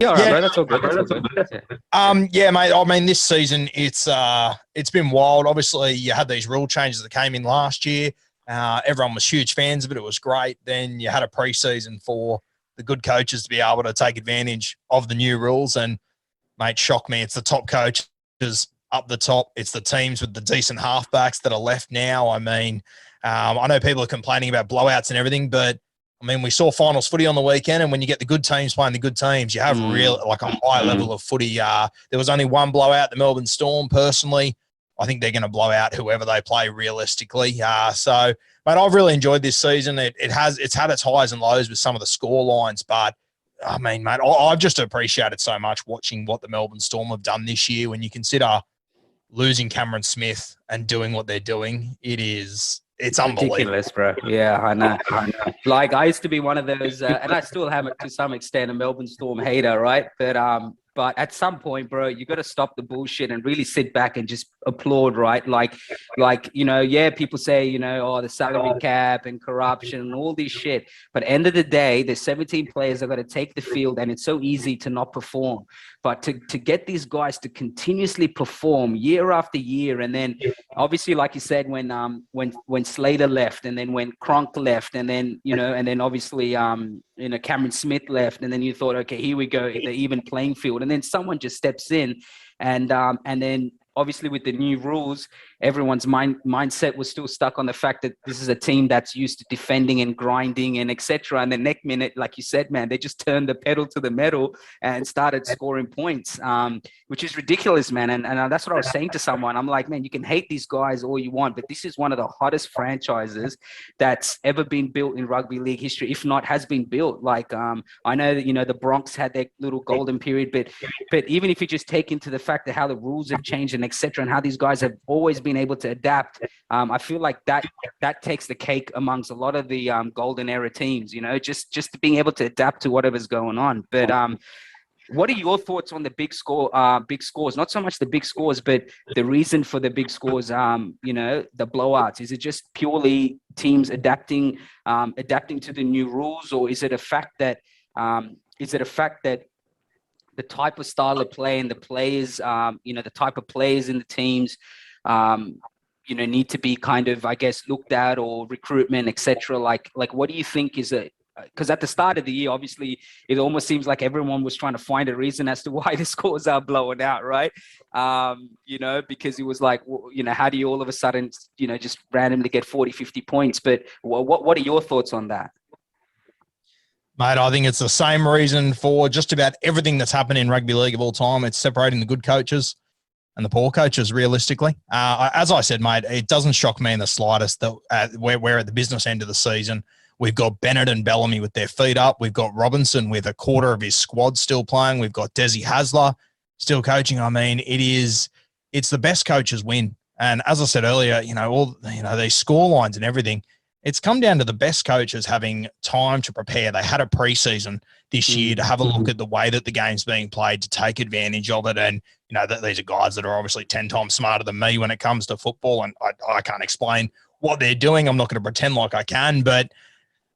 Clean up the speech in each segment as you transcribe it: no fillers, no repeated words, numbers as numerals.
Yeah, all right, bro. That's all good. That's all good. Yeah, mate. I mean, this season it's been wild. Obviously, you had these rule changes that came in last year. Everyone was huge fans of it. It was great. Then you had a preseason for the good coaches to be able to take advantage of the new rules. And mate, shock me. It's the top coaches up the top. It's the teams with the decent halfbacks that are left now. I mean, I know people are complaining about blowouts and everything, but I mean, we saw finals footy on the weekend, and when you get the good teams playing the good teams, you have real like a high level of footy. There was only one blowout, the Melbourne Storm. Personally, I think they're going to blow out whoever they play realistically. So, mate, I've really enjoyed this season. It's had its highs and lows with some of the score lines, but I mean, mate, I've just appreciated so much watching what the Melbourne Storm have done this year. When you consider losing Cameron Smith and doing what they're doing, it's unbelievable. Ridiculous, bro. Yeah, I know. Like, I used to be one of those, and I still have it to some extent, a Melbourne Storm hater, right? But at some point, bro, you got to stop the bullshit and really sit back and just applaud, right? Like, yeah, people say, the salary cap and corruption and all this shit. But end of the day, there's 17 players that got to take the field, and it's so easy to not perform. But to get these guys to continuously perform year after year, and then obviously, like you said, when Slater left, and then when Cronk left, and then obviously Cameron Smith left, and then you thought, okay, here we go, the even playing field, and then someone just steps in, and then obviously with the new rules, everyone's mindset was still stuck on the fact that this is a team that's used to defending and grinding and etc. And the next minute, like you said, man, they just turned the pedal to the metal and started scoring points, which is ridiculous, man. And that's what I was saying to someone. I'm like, man, you can hate these guys all you want, but this is one of the hottest franchises that's ever been built in rugby league history, if not has been built. Like, I know that, the Bronx had their little golden period, but even if you just take into the fact that how the rules have changed and etc. and how these guys have always been able to adapt, I feel like that takes the cake amongst a lot of the golden era teams, just being able to adapt to whatever's going on. But what are your thoughts on the big scores? Not so much the big scores, but the reason for the big scores, the blowouts. Is it just purely teams adapting to the new rules, or is it a fact that the type of style of play and the players, the type of players in the teams, need to be kind of, I guess, looked at, or recruitment, etc. Like, what do you think is it? Because at the start of the year, obviously, it almost seems like everyone was trying to find a reason as to why the scores are blowing out, right? Because it was like, how do you all of a sudden, just randomly get 40, 50 points? But what are your thoughts on that? Mate, I think it's the same reason for just about everything that's happened in rugby league of all time. It's separating the good coaches and the poor coaches, realistically. As I said, mate, it doesn't shock me in the slightest that we're at the business end of the season. We've got Bennett and Bellamy with their feet up. We've got Robinson with a quarter of his squad still playing. We've got Desi Hasler still coaching. I mean, it's the best coaches win. And as I said earlier, these score lines and everything, it's come down to the best coaches having time to prepare. They had a preseason this year to have a look at the way that the game's being played, to take advantage of it. And, these are guys that are obviously 10 times smarter than me when it comes to football. And I can't explain what they're doing. I'm not going to pretend like I can. But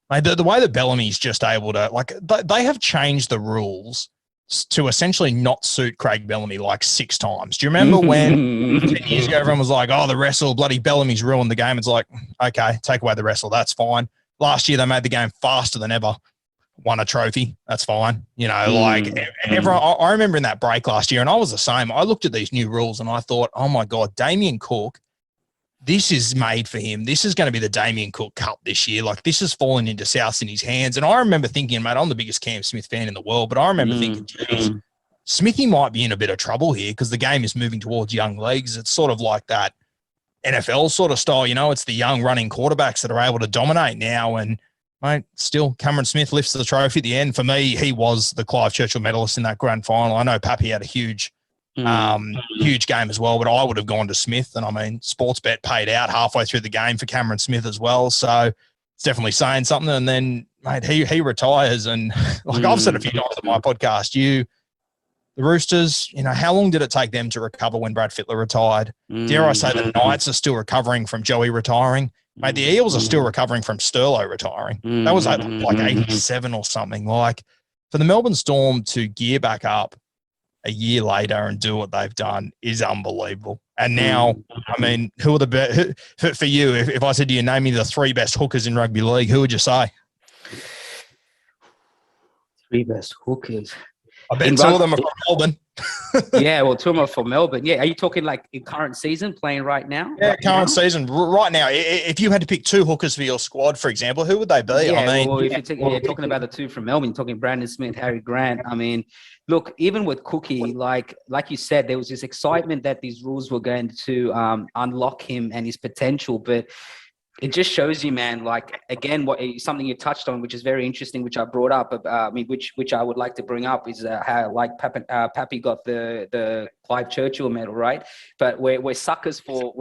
mate, the way that Bellamy's just able to, they have changed the rules to essentially not suit Craig Bellamy like 6 times. Do you remember when 10 years ago everyone was like, oh, the wrestle, bloody Bellamy's ruined the game? It's like, okay, take away the wrestle, that's fine. Last year they made the game faster than ever, won a trophy, that's fine. Everyone, I remember in that break last year, and I was the same. I looked at these new rules and I thought, oh my God, Damien Cook, this is made for him. This is going to be the Damien Cook Cup this year. Like, this is falling into South Sydney's hands. And I remember thinking, mate, I'm the biggest Cam Smith fan in the world, but I remember thinking, geez, Smithy might be in a bit of trouble here because the game is moving towards young leagues. It's sort of like that NFL sort of style, it's the young running quarterbacks that are able to dominate now. And, mate, still Cameron Smith lifts the trophy at the end. For me, he was the Clive Churchill medalist in that grand final. I know Pappy had a huge game as well, but I would have gone to Smith. And I mean, Sportsbet paid out halfway through the game for Cameron Smith as well. So it's definitely saying something. And then, mate, he retires. And like I've said a few times on my podcast, the Roosters, how long did it take them to recover when Brad Fittler retired? Dare I say the Knights are still recovering from Joey retiring. Mate, the Eels are still recovering from Sterlo retiring. That was like 87 or something. Like, for the Melbourne Storm to gear back up a year later and do what they've done is unbelievable. And now, I mean, who are the best for you? If I said to you, name me the 3 best hookers in rugby league, who would you say? 3 best hookers. I bet 2 of them are from Melbourne. Yeah, well, 2 of them are from Melbourne. Yeah, are you talking like in current season, playing right now? Yeah, current season, right now. If you had to pick 2 hookers for your squad, for example, who would they be? Yeah, I mean, well, if you're talking about the 2 from Melbourne, you're talking Brandon Smith, Harry Grant. I mean, look, even with Cookie, like you said, there was this excitement that these rules were going to unlock him and his potential, but it just shows you, man, like, again, something you touched on, which is very interesting, which I brought up, which I would like to bring up is how, like, Pappy got the Clive Churchill medal, right? But we're suckers for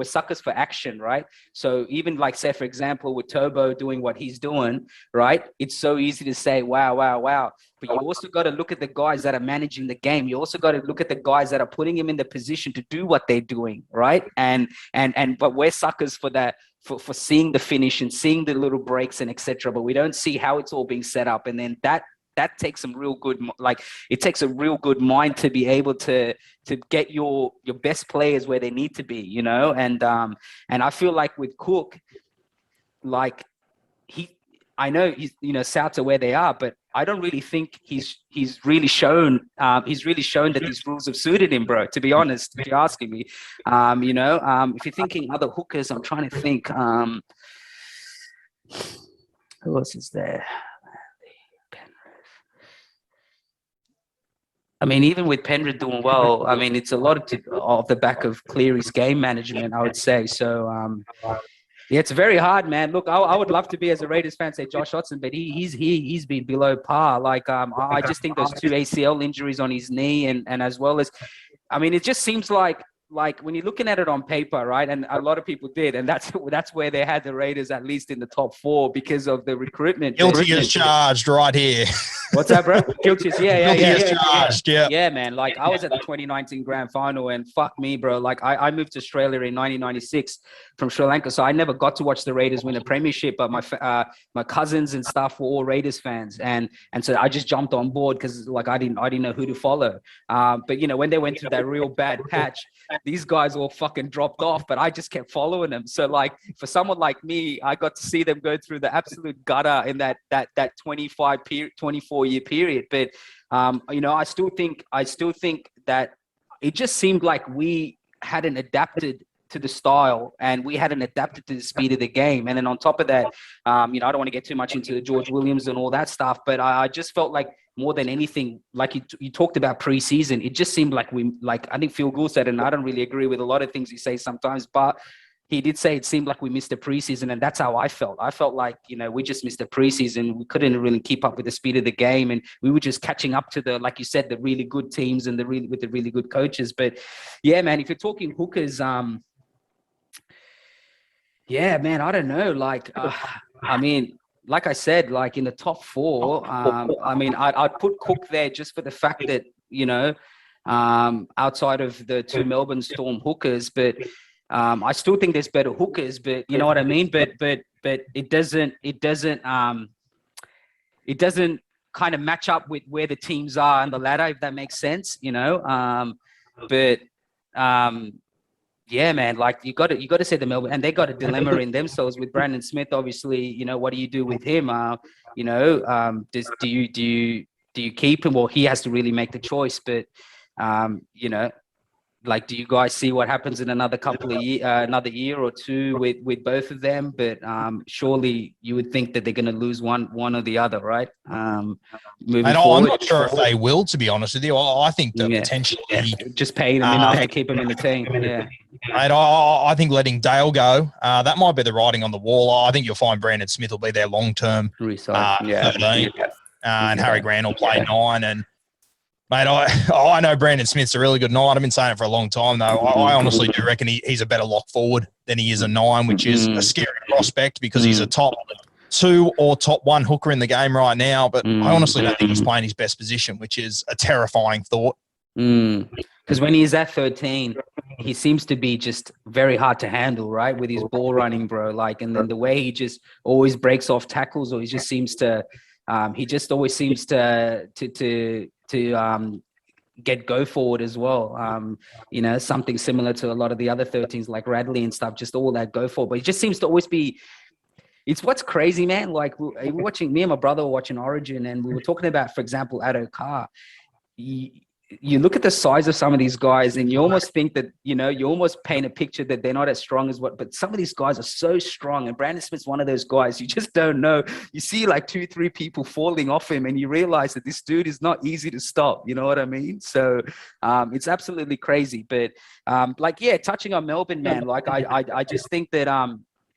action, right? So even like, say, for example, with Turbo doing what he's doing, right? It's so easy to say, wow, wow, wow. But you also got to look at the guys that are managing the game. You also got to look at the guys that are putting him in the position to do what they're doing, right? But we're suckers for that. For seeing the finish and seeing the little breaks and etc. But we don't see how it's all being set up. And then that takes some real good, like, it takes a real good mind to be able to get your best players where they need to be, you know? And I feel like with Cook, like, I know he's, you know, Souths are where they are, but I don't really think he's really shown that these rules have suited him, bro, to be honest, if you're asking me. If you're thinking other hookers, I'm trying to think, who else is there? I mean, even with Penrith doing well, I mean, it's a lot of the back of Cleary's game management, I would say. So, yeah, it's very hard, man. Look, I would love to be, as a Raiders fan, say Josh Hodgson, but he's been below par. Like, I just think those 2 ACL injuries on his knee, and as well as, I mean, it just seems like when you're looking at it on paper, right? And a lot of people did, and that's where they had the Raiders at least in the top 4 because of the recruitment. Guilty as charged right here. What's that, bro? Guilty as charged, yeah. Yeah, man. Like, I was at the 2019 grand final, and fuck me, bro. Like, I moved to Australia in 1996 from Sri Lanka, so I never got to watch the Raiders win a premiership. But my cousins and stuff were all Raiders fans, and so I just jumped on board because, like, I didn't know who to follow. But you know, when they went through that real bad patch, these guys all fucking dropped off, but I just kept following them. So, like, for someone like me, I got to see them go through the absolute gutter in that 24-year period. But you know, I still think that it just seemed like we hadn't adapted to the style, and we hadn't adapted to the speed of the game. And then on top of that, you know, I don't want to get too much into the George Williams and all that stuff, but I just felt like, more than anything, like you talked about preseason, it just seemed like I think Phil Gould said, and I don't really agree with a lot of things he says sometimes, but he did say it seemed like we missed a preseason, and that's how I felt. I felt like, you know, we just missed a preseason. We couldn't really keep up with the speed of the game, and we were just catching up to the, like you said, the really good teams and with the really good coaches. But yeah, man, if you're talking hookers, yeah, man, I don't know. Like, I mean, like I said, like in the top 4, I mean, I'd put Cook there just for the fact that, you know, outside of the 2 Melbourne Storm hookers, but I still think there's better hookers, but you know what I mean? But it doesn't kind of match up with where the teams are on the ladder, if that makes sense, you know? Yeah, man, like you got to say the Melbourne, and they got a dilemma in themselves with Brandon Smith. Obviously, you know, what do you do with him? You know, do you keep him? Well, he has to really make the choice. But you know, like, do you guys see what happens in another year or 2 with both of them? But surely you would think that they're going to lose one or the other, right? Moving forward. I'm not sure if they will, to be honest with you. I think that potentially just pay them enough to keep them in the team. Yeah. Mate, I think letting Dale go, that might be the writing on the wall. I think you'll find Brandon Smith will be their long-term 13, and Harry Grant will play 9. And mate, I know Brandon Smith's a really good 9. I've been saying it for a long time, though. I honestly do reckon he's a better lock forward than he is a 9, which is a scary prospect because he's a top 2 or top 1 hooker in the game right now. But I honestly don't think he's playing his best position, which is a terrifying thought. Because when he's at 13, he seems to be just very hard to handle, right? With his ball running, bro. Like, and then the way he just always breaks off tackles, or he just seems to He just always seems to get go forward as well. You know, something similar to a lot of the other 13s like Radley and stuff, just all that go forward. But he just seems to always be. It's what's crazy, man. Like we were watching, me and my brother were watching Origin, and we were talking about, for example, Addo Carr. You look at the size of some of these guys and you almost think that, you know, you almost paint a picture that they're not as strong as but some of these guys are so strong. And Brandon Smith's one of those guys, you just don't know. You see like 2-3 people falling off him and you realize that this dude is not easy to stop. You know what I mean? So it's absolutely crazy. But like, yeah, touching on Melbourne, man, like I just think that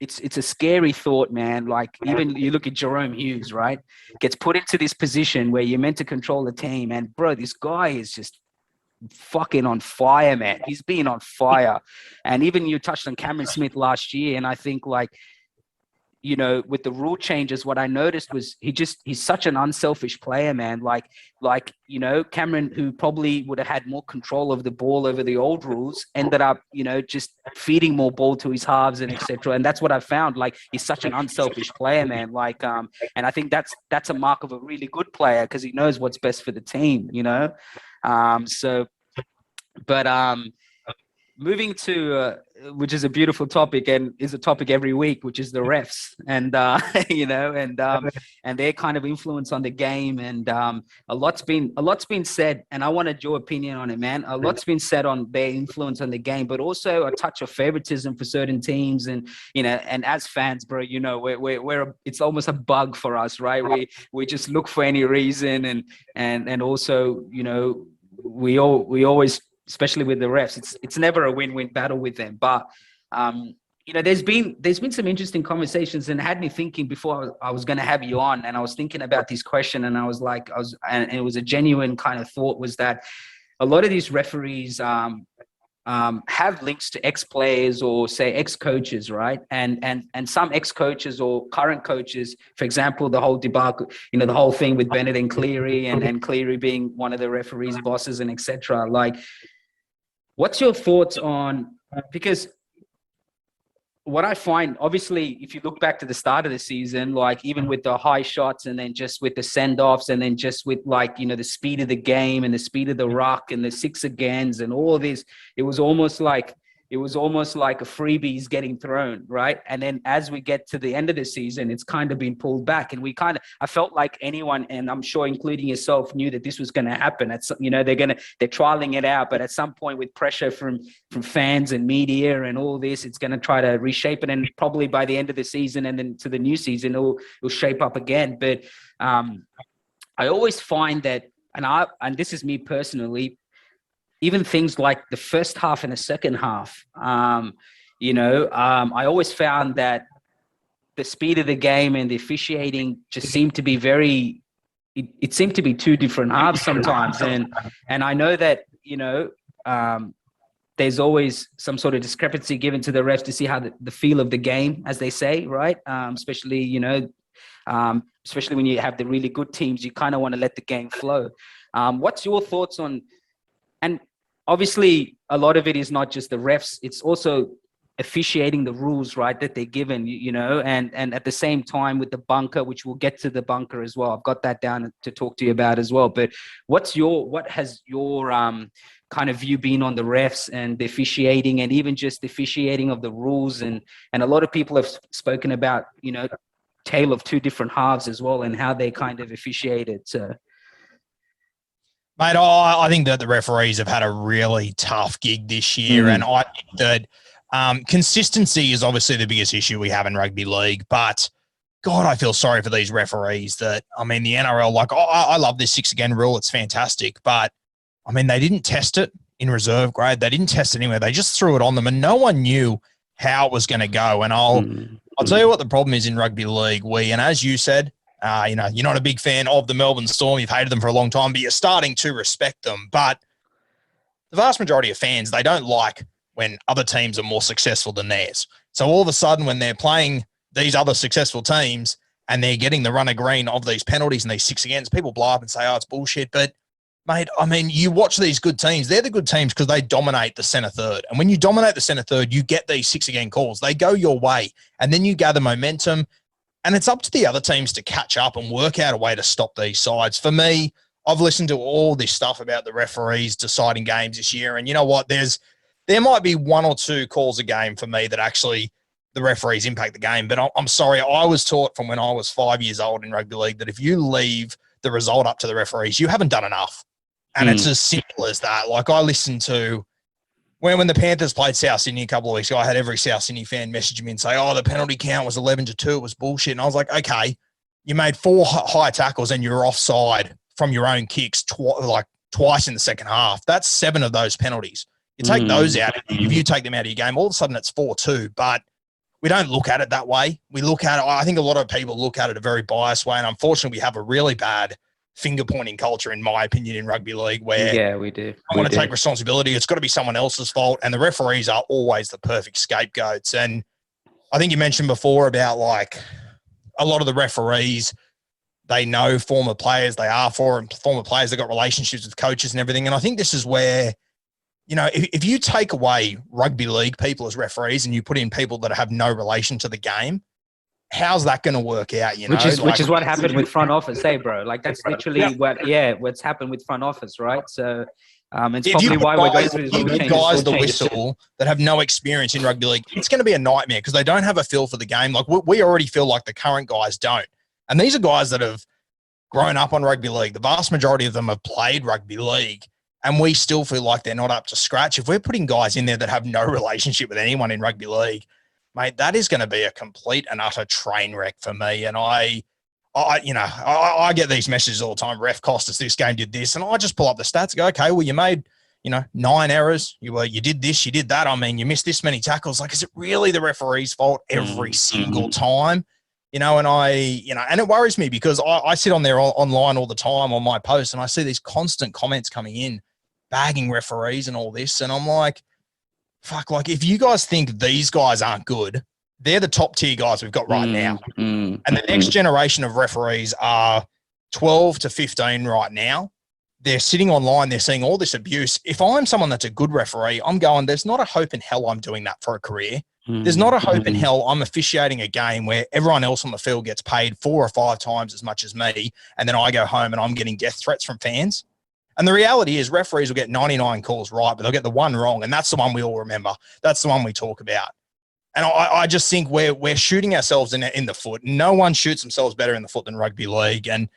it's a scary thought, man. Like even you look at Jerome Hughes, right? Gets put into this position where you're meant to control the team. And bro, this guy is just fucking on fire, man. He's been on fire. And even you touched on Cameron Smith last year. And I think like, you know, with the rule changes, what I noticed was he's such an unselfish player, man. Like, you know, Cameron, who probably would have had more control of the ball over the old rules, ended up, you know, just feeding more ball to his halves and etc. And that's what I found. Like, he's such an unselfish player, man. Like, and I think that's a mark of a really good player because he knows what's best for the team, you know. Moving to which is a beautiful topic and is a topic every week, which is the refs and you know, and their kind of influence on the game. And a lot's been said, and I wanted your opinion on it, man. A lot's been said on their influence on the game, but also a touch of favoritism for certain teams. And you know, and as fans, bro, you know, we're it's almost a bug for us, right? We just look for any reason, and also, you know, we always, especially with the refs, it's never a win-win battle with them. But you know, there's been some interesting conversations and had me thinking before I was going to have you on, and I was thinking about this question, and and it was a genuine kind of thought, was that a lot of these referees have links to ex-players or say ex-coaches, right? And some ex-coaches or current coaches, for example, the whole debacle, you know, the whole thing with Bennett and Cleary, and Cleary being one of the referees' bosses and etc. Like, what's your thoughts on, because what I find, obviously, if you look back to the start of the season, like even with the high shots and then just with the send-offs and then just with like, you know, the speed of the game and the speed of the ruck and the six agains and all this, it was almost like a freebies getting thrown, right? And then as we get to the end of the season, it's kind of been pulled back. And I felt like anyone, and I'm sure including yourself, knew that this was going to happen. You know, they're trialing it out, but at some point with pressure from fans and media and all this, it's going to try to reshape it. And probably by the end of the season and then to the new season, it'll shape up again. But I always find that, and this is me personally, even things like the first half and the second half, you know, I always found that the speed of the game and the officiating just seemed to be it seemed to be two different halves sometimes. And I know that, you know, there's always some sort of discrepancy given to the refs to see how the feel of the game, as they say, right? Especially, you know, especially when you have the really good teams, you kind of want to let the game flow. What's your thoughts on, and obviously a lot of it is not just the refs, it's also officiating the rules, right, that they're given, you know, and at the same time with the bunker, which we'll get to the bunker as well. I've got that down to talk to you about as well. But what has your kind of view been on the refs and the officiating, and even just the officiating of the rules? And a lot of people have spoken about, you know, tale of two different halves as well, and how they kind of officiated. So mate, I think that the referees have had a really tough gig this year. And I think that consistency is obviously the biggest issue we have in rugby league. But, God, I feel sorry for these referees that, I mean, the NRL, like, I love this 6-again rule. It's fantastic. But, I mean, they didn't test it in reserve grade. They didn't test it anywhere. They just threw it on them, and no one knew how it was going to go. And I'll tell you what the problem is in rugby league. And as you said, you know, you're not a big fan of the Melbourne Storm. You've hated them for a long time, but you're starting to respect them. But the vast majority of fans, they don't like when other teams are more successful than theirs. So all of a sudden, when they're playing these other successful teams and they're getting the run of green of these penalties and these 6-agains, people blow up and say, oh, it's bullshit. But, mate, I mean, you watch these good teams. They're the good teams because they dominate the centre third. And when you dominate the centre third, you get these 6-again calls. They go your way. And then you gather momentum. And it's up to the other teams to catch up and work out a way to stop these sides. For me, I've listened to all this stuff about the referees deciding games this year. And you know what? There might be one or two calls a game for me that actually the referees impact the game. But I'm sorry, I was taught from when I was 5 years old in rugby league that if you leave the result up to the referees, you haven't done enough. And it's as simple as that. Like I listened to when the Panthers played South Sydney a couple of weeks ago, I had every South Sydney fan message me and say, oh, the penalty count was 11-2. It was bullshit. And I was like, okay, you made 4 high tackles and you're offside from your own kicks twice in the second half. That's 7 of those penalties. You take those out. If you take them out of your game, all of a sudden it's 4-2. But we don't look at it that way. We look at it, I think a lot of people look at it a very biased way. And unfortunately, we have a really bad finger-pointing culture, in my opinion, in rugby league where we do. I want to take responsibility. It's got to be someone else's fault. And the referees are always the perfect scapegoats. And I think you mentioned before about like a lot of the referees, they know former players, they are former players, they've got relationships with coaches and everything. And I think this is where, you know, if you take away rugby league people as referees and you put in people that have no relation to the game, how's that going to work out? You know, which is what happened with front office, hey, bro. Like that's literally what's happened with front office, right? So it's probably why we're going through this rule change. Guys, the whistle that have no experience in rugby league, it's going to be a nightmare because they don't have a feel for the game. Like we already feel like the current guys don't, and these are guys that have grown up on rugby league. The vast majority of them have played rugby league, and we still feel like they're not up to scratch. If we're putting guys in there that have no relationship with anyone in rugby league, mate, that is going to be a complete and utter train wreck for me. And I get these messages all the time. Ref cost us this game, did this. And I just pull up the stats and go, okay, well, you made, 9 errors. You did this, you did that. I mean, you missed this many tackles. Like, is it really the referee's fault every single time? And and it worries me because I sit on there online all the time on my posts and I see these constant comments coming in, bagging referees and all this. And I'm like, fuck, like if you guys think these guys aren't good, they're the top tier guys we've got right now. And the next generation of referees are 12 to 15 right now. They're sitting online. They're seeing all this abuse. If I'm someone that's a good referee, I'm going, there's not a hope in hell I'm doing that for a career. There's not a hope in hell I'm officiating a game where everyone else on the field gets paid 4 or 5 times as much as me. And then I go home and I'm getting death threats from fans. And the reality is referees will get 99 calls right, but they'll get the one wrong. And that's the one we all remember. That's the one we talk about. And I just think we're shooting ourselves in the foot. No one shoots themselves better in the foot than rugby league. And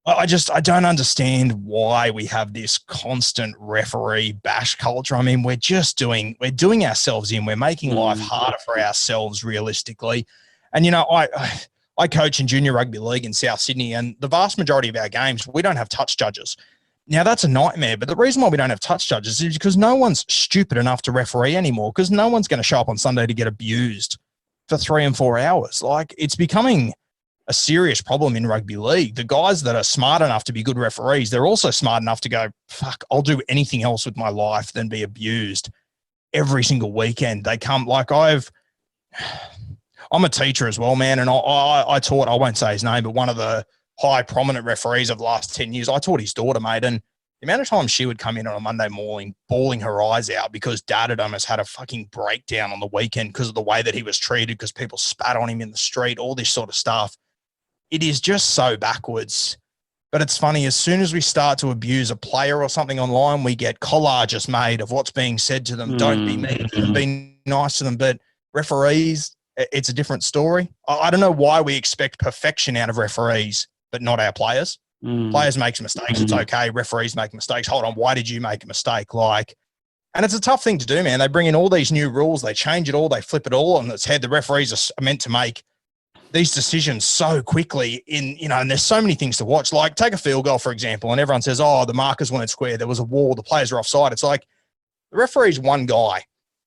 I don't understand why we have this constant referee bash culture. I mean, we're doing ourselves in. We're making life harder for ourselves realistically. And, I coach in junior rugby league in South Sydney, and the vast majority of our games, we don't have touch judges. Now, that's a nightmare, but the reason why we don't have touch judges is because no one's stupid enough to referee anymore because no one's going to show up on Sunday to get abused for 3 and 4 hours. Like, it's becoming a serious problem in rugby league. The guys that are smart enough to be good referees, they're also smart enough to go, fuck, I'll do anything else with my life than be abused every single weekend. They come like I'm a teacher as well, man, and I taught, I won't say his name, but one of the high prominent referees of the last 10 years, I taught his daughter, mate, and the amount of times she would come in on a Monday morning bawling her eyes out because dad had almost had a fucking breakdown on the weekend because of the way that he was treated, because people spat on him in the street, all this sort of stuff. It is just so backwards. But it's funny, as soon as we start to abuse a player or something online, we get collages made of what's being said to them. Don't be mean to them, be nice to them. But referees, it's a different story. I don't know why we expect perfection out of referees, but not our players. Players make mistakes. It's okay. Referees make mistakes. Hold on. Why did you make a mistake? And it's a tough thing to do, man. They bring in all these new rules. They change it all. They flip it all on its head. The referees are meant to make these decisions so quickly and there's so many things to watch. Like take a field goal, for example, and everyone says, oh, the markers weren't square. There was a wall. The players are offside. It's like the referee's one guy.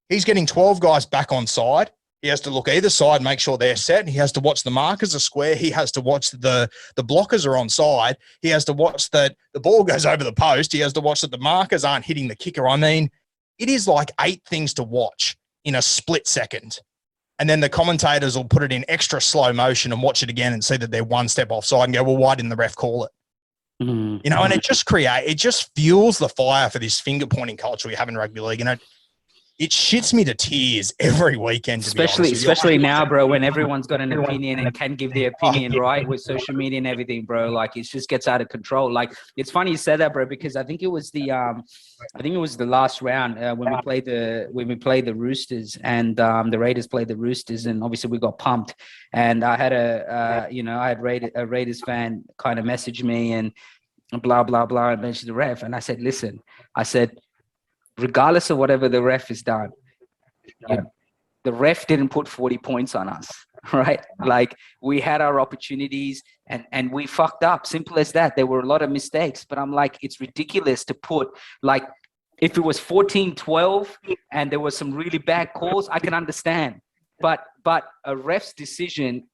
He's getting 12 guys back on side. He has to look either side, make sure they're set. He has to watch the markers are square. He has to watch the blockers are on side. He has to watch that the ball goes over the post. He has to watch that the markers aren't hitting the kicker. I mean, it is like 8 things to watch in a split second. And then the commentators will put it in extra slow motion and watch it again and see that they're one step offside and go, well, why didn't the ref call it? And it just fuels the fire for this finger pointing culture we have in rugby league. And it shits me to tears every weekend, to be honest with you. Especially now, bro, when everyone's got an opinion and can give their opinion, right? With social media and everything, bro. Like, it just gets out of control. Like, it's funny you said that, bro, because I think it was the last round when we played the Roosters, and the Raiders played the Roosters, and obviously we got pumped. And I had a Raiders fan kind of message me and blah blah blah, and mentioned the ref, and I said, listen, regardless of whatever the ref has done, the ref didn't put 40 points on us, right? Like, we had our opportunities and we fucked up. Simple as that. There were a lot of mistakes, but I'm like, it's ridiculous to put, like, if it was 14-12 and there was some really bad calls, I can understand. But a ref's decision,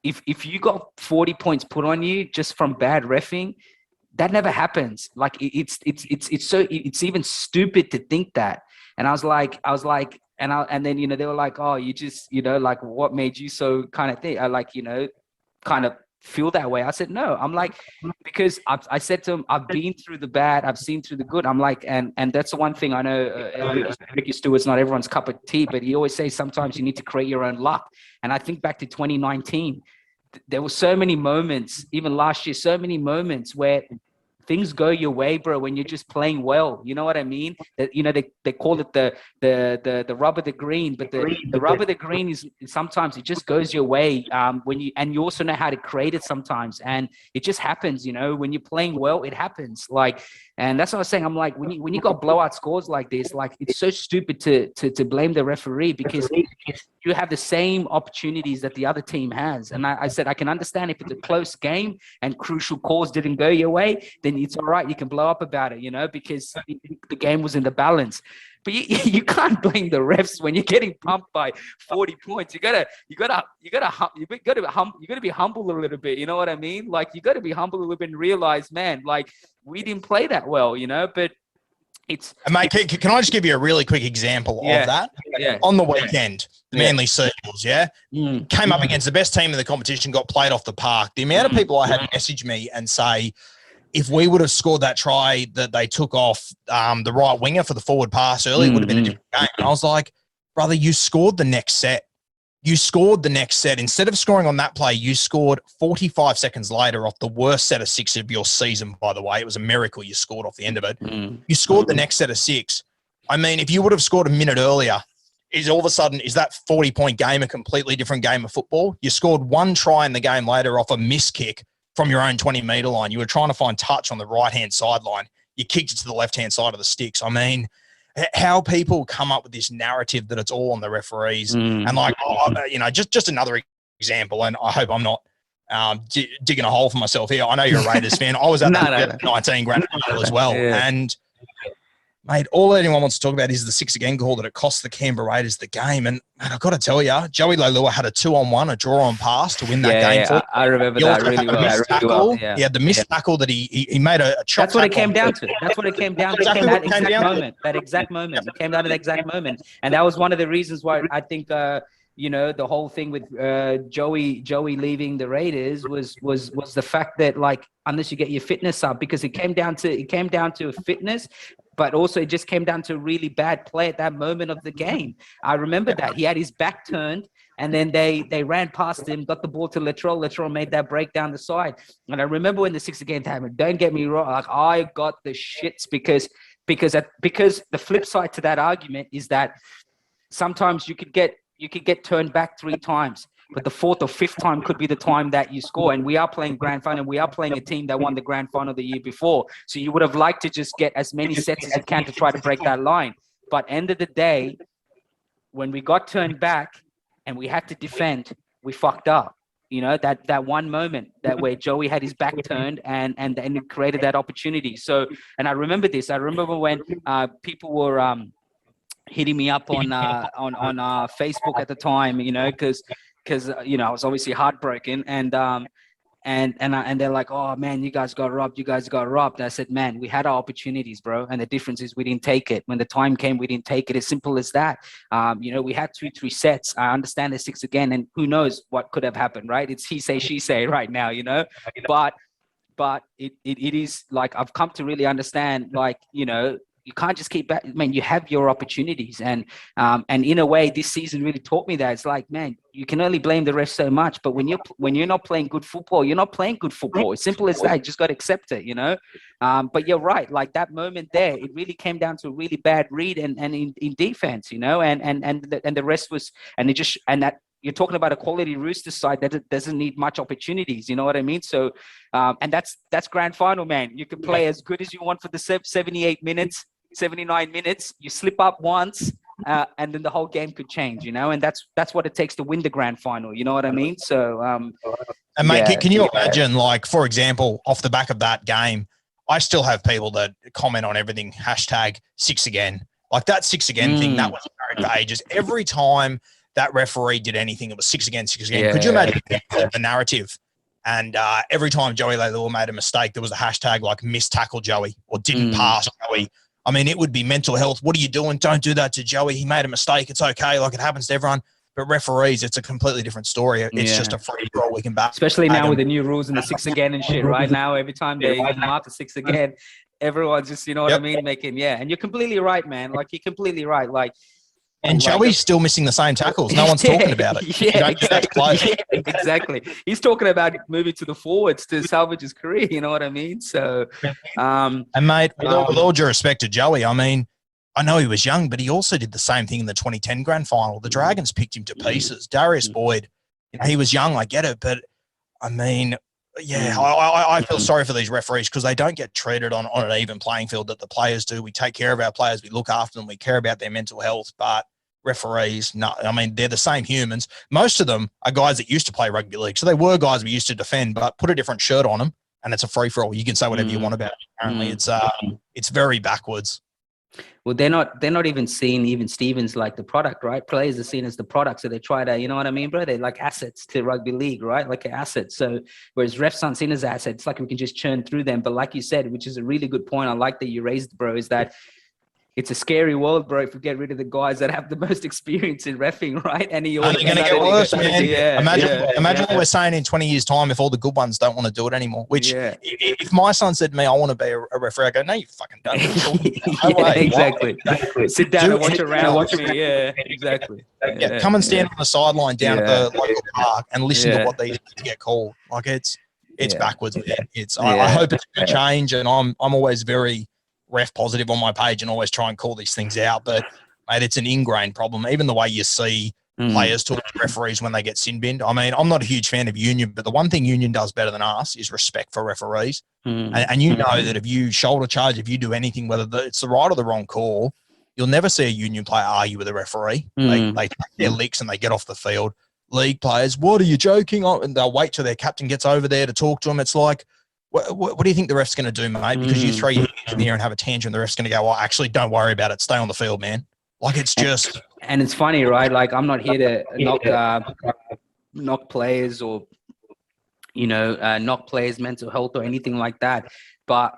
if you got 40 points put on you just from bad reffing, that never happens. Like, it's even stupid to think that. And I was like, and then, they were like, oh, you just, like, what made you so kind of thing? I like, kind of feel that way. I said, no, I'm like, because I said to him, I've been through the bad, I've seen through the good. I'm like, and that's the one thing I know, Ricky Stewart's not everyone's cup of tea, but he always says sometimes you need to create your own luck. And I think back to 2019, there were so many moments, even last year, so many moments where things go your way, bro, when you're just playing well. You know what I mean? That, they call it the rub of the green, but the rub of the green is sometimes it just goes your way when you also know how to create it sometimes, and it just happens. When you're playing well, it happens. Like, and that's what I was saying. I'm like, when you got blowout scores like this, like, it's so stupid to blame the referee, because you have the same opportunities that the other team has. And I said, I can understand if it's a close game and crucial calls didn't go your way, then it's all right. You can blow up about it, because the game was in the balance. But you can't blame the refs when you're getting pumped by 40 points. You gotta be humble a little bit. You know what I mean? Like, you gotta be humble a little bit and realize, man, like, we didn't play that well, but mate, can I just give you a really quick example of that? Yeah. On the weekend, the Manly Seagulls, came up against the best team in the competition, got played off the park. The amount of people I had message me and say, if we would have scored that try that they took off the right winger for the forward pass early, it would have been a different game. And I was like, brother, you scored the next set. Instead of scoring on that play, you scored 45 seconds later off the worst set of 6 of your season, by the way. It was a miracle you scored off the end of it. You scored the next set of 6. I mean, if you would have scored a minute earlier, is that 40-point game a completely different game of football? You scored one try in the game later off a missed kick from your own 20-metre line. You were trying to find touch on the right-hand sideline. You kicked it to the left-hand side of the sticks. I mean, how people come up with this narrative that it's all on the referees and like, just another example. And I hope I'm not digging a hole for myself here. I know you're a Raiders fan. I was at the 19 grand final as well. Yeah. And mate, all anyone wants to talk about is the 6 again call that it cost the Canberra Raiders the game. And man, I've got to tell you, Joey Leilua had a 2-on-1, a draw on pass to win that game. Yeah, I remember that really well. He had the missed tackle that he made a chop. That's what it came down to. That's what it came down to. That exact moment. It came down to that exact moment. And that was one of the reasons why I think, the whole thing with Joey leaving the Raiders was the fact that, like, unless you get your fitness up, because it came down to fitness. But also it just came down to a really bad play at that moment of the game. I remember that. He had his back turned, and then they ran past him, got the ball to Latrell. Latrell made that break down the side. And I remember when the 6 again happened, don't get me wrong, like, I got the shits because the flip side to that argument is that sometimes you could get turned back 3 times. But the 4th or 5th time could be the time that you score. And we are playing grand final. We are playing a team that won the grand final the year before. So you would have liked to just get as many sets as you can to try to break that line. But end of the day, when we got turned back and we had to defend, we fucked up. That one moment that where Joey had his back turned and it created that opportunity. So, and I remember this. I remember when people were hitting me up on Facebook at the time, because I was obviously heartbroken, and they're like, oh man, you guys got robbed. And I said, man, we had our opportunities, bro, and the difference is we didn't take it. When the time came, we didn't take it. As simple as that. We had 2-3 sets. I understand the 6 again, and who knows what could have happened, right? It's he say she say right now, but it is like, I've come to really understand, like, you can't just keep back. Man, you have your opportunities, and in a way, this season really taught me that. It's like, man, you can only blame the refs so much, but when you're not playing good football, you're not playing good football. It's simple as that. You just got to accept it, you know. But you're right. Like that moment there, it really came down to a really bad read and in defense, you know, and the rest was, and it just, and that. You're talking about a quality Roosters side that doesn't need much opportunities. You know what I mean? So, and that's grand final, man. You can play as good as you want for the 78 minutes, 79 minutes. You slip up once, and then the whole game could change. You know, and that's what it takes to win the grand final. You know what I mean? So, and mate, can you imagine, like, for example, off the back of that game, I still have people that comment on everything. #6 again. Like that 6 again thing that was carried for ages. Every time that referee did anything, it was 6 again, 6 again. Yeah. Could you imagine the narrative? And every time Joey Leilua made a mistake, there was a hashtag like missed tackle Joey or didn't pass Joey. I mean, it would be mental health. What are you doing? Don't do that to Joey. He made a mistake. It's okay. Like it happens to everyone. But referees, it's a completely different story. It's just a free for all. We can back. Especially now with the new rules and the 6 again and shit. Right now, every time they mark the 6 again, everyone's just, you know what I mean, making And you're completely right, man. Like you're completely right. Like. And Joey's still missing the same tackles. No one's talking about it. Exactly. He's talking about moving to the forwards to salvage his career. You know what I mean? So, and mate, with all due respect to Joey, I mean, I know he was young, but he also did the same thing in the 2010 grand final. The Dragons picked him to pieces. Darius Boyd, you know, he was young. I get it, but I mean, I feel sorry for these referees because they don't get treated on an even playing field that the players do. We take care of our players. We look after them. We care about their mental health, but referees, no, I mean, they're the same humans. Most of them are guys that used to play rugby league. So they were guys we used to defend, but put a different shirt on them and it's a free for all. You can say whatever you want about it. Apparently it's very backwards. Well, they're not even seeing even Stevens like the product, right? Players are seen as the product. So they try to, you know what I mean, bro? They're like assets to rugby league, right? Like assets. So whereas refs aren't seen as assets, it's like we can just churn through them. But like you said, which is a really good point, I like that you raised, bro, is that it's a scary world, bro, if we get rid of the guys that have the most experience in reffing, right? And you're going to get worse, man. Imagine what we're saying in 20 years' time if all the good ones don't want to do it anymore. Which, if my son said to me, I want to be a referee, I go, no, you fucking don't. Exactly. Sit down and watch a round. Watch me. Yeah, exactly. Come and stand on the sideline down at the local park and listen to what these kids get called. Like, it's backwards, man. I hope it's going to change, and I'm always very ref positive on my page and always try and call these things out, but mate, it's an ingrained problem. Even the way you see players talk to referees when they get sin binned. I mean, I'm not a huge fan of union, but the one thing union does better than us is respect for referees. And you know that if you shoulder charge, if you do anything, whether it's the right or the wrong call, you'll never see a union player argue with a referee. They take their licks and they get off the field. League players, what are you joking? And they'll wait till their captain gets over there to talk to them. It's like, what do you think the ref's going to do, mate? Because you throw your hands in the air and have a tangent, the ref's going to go, well, actually, don't worry about it. Stay on the field, man. Like, it's just... And it's funny, right? Like, I'm not here to knock players or, you know, knock players' mental health or anything like that. But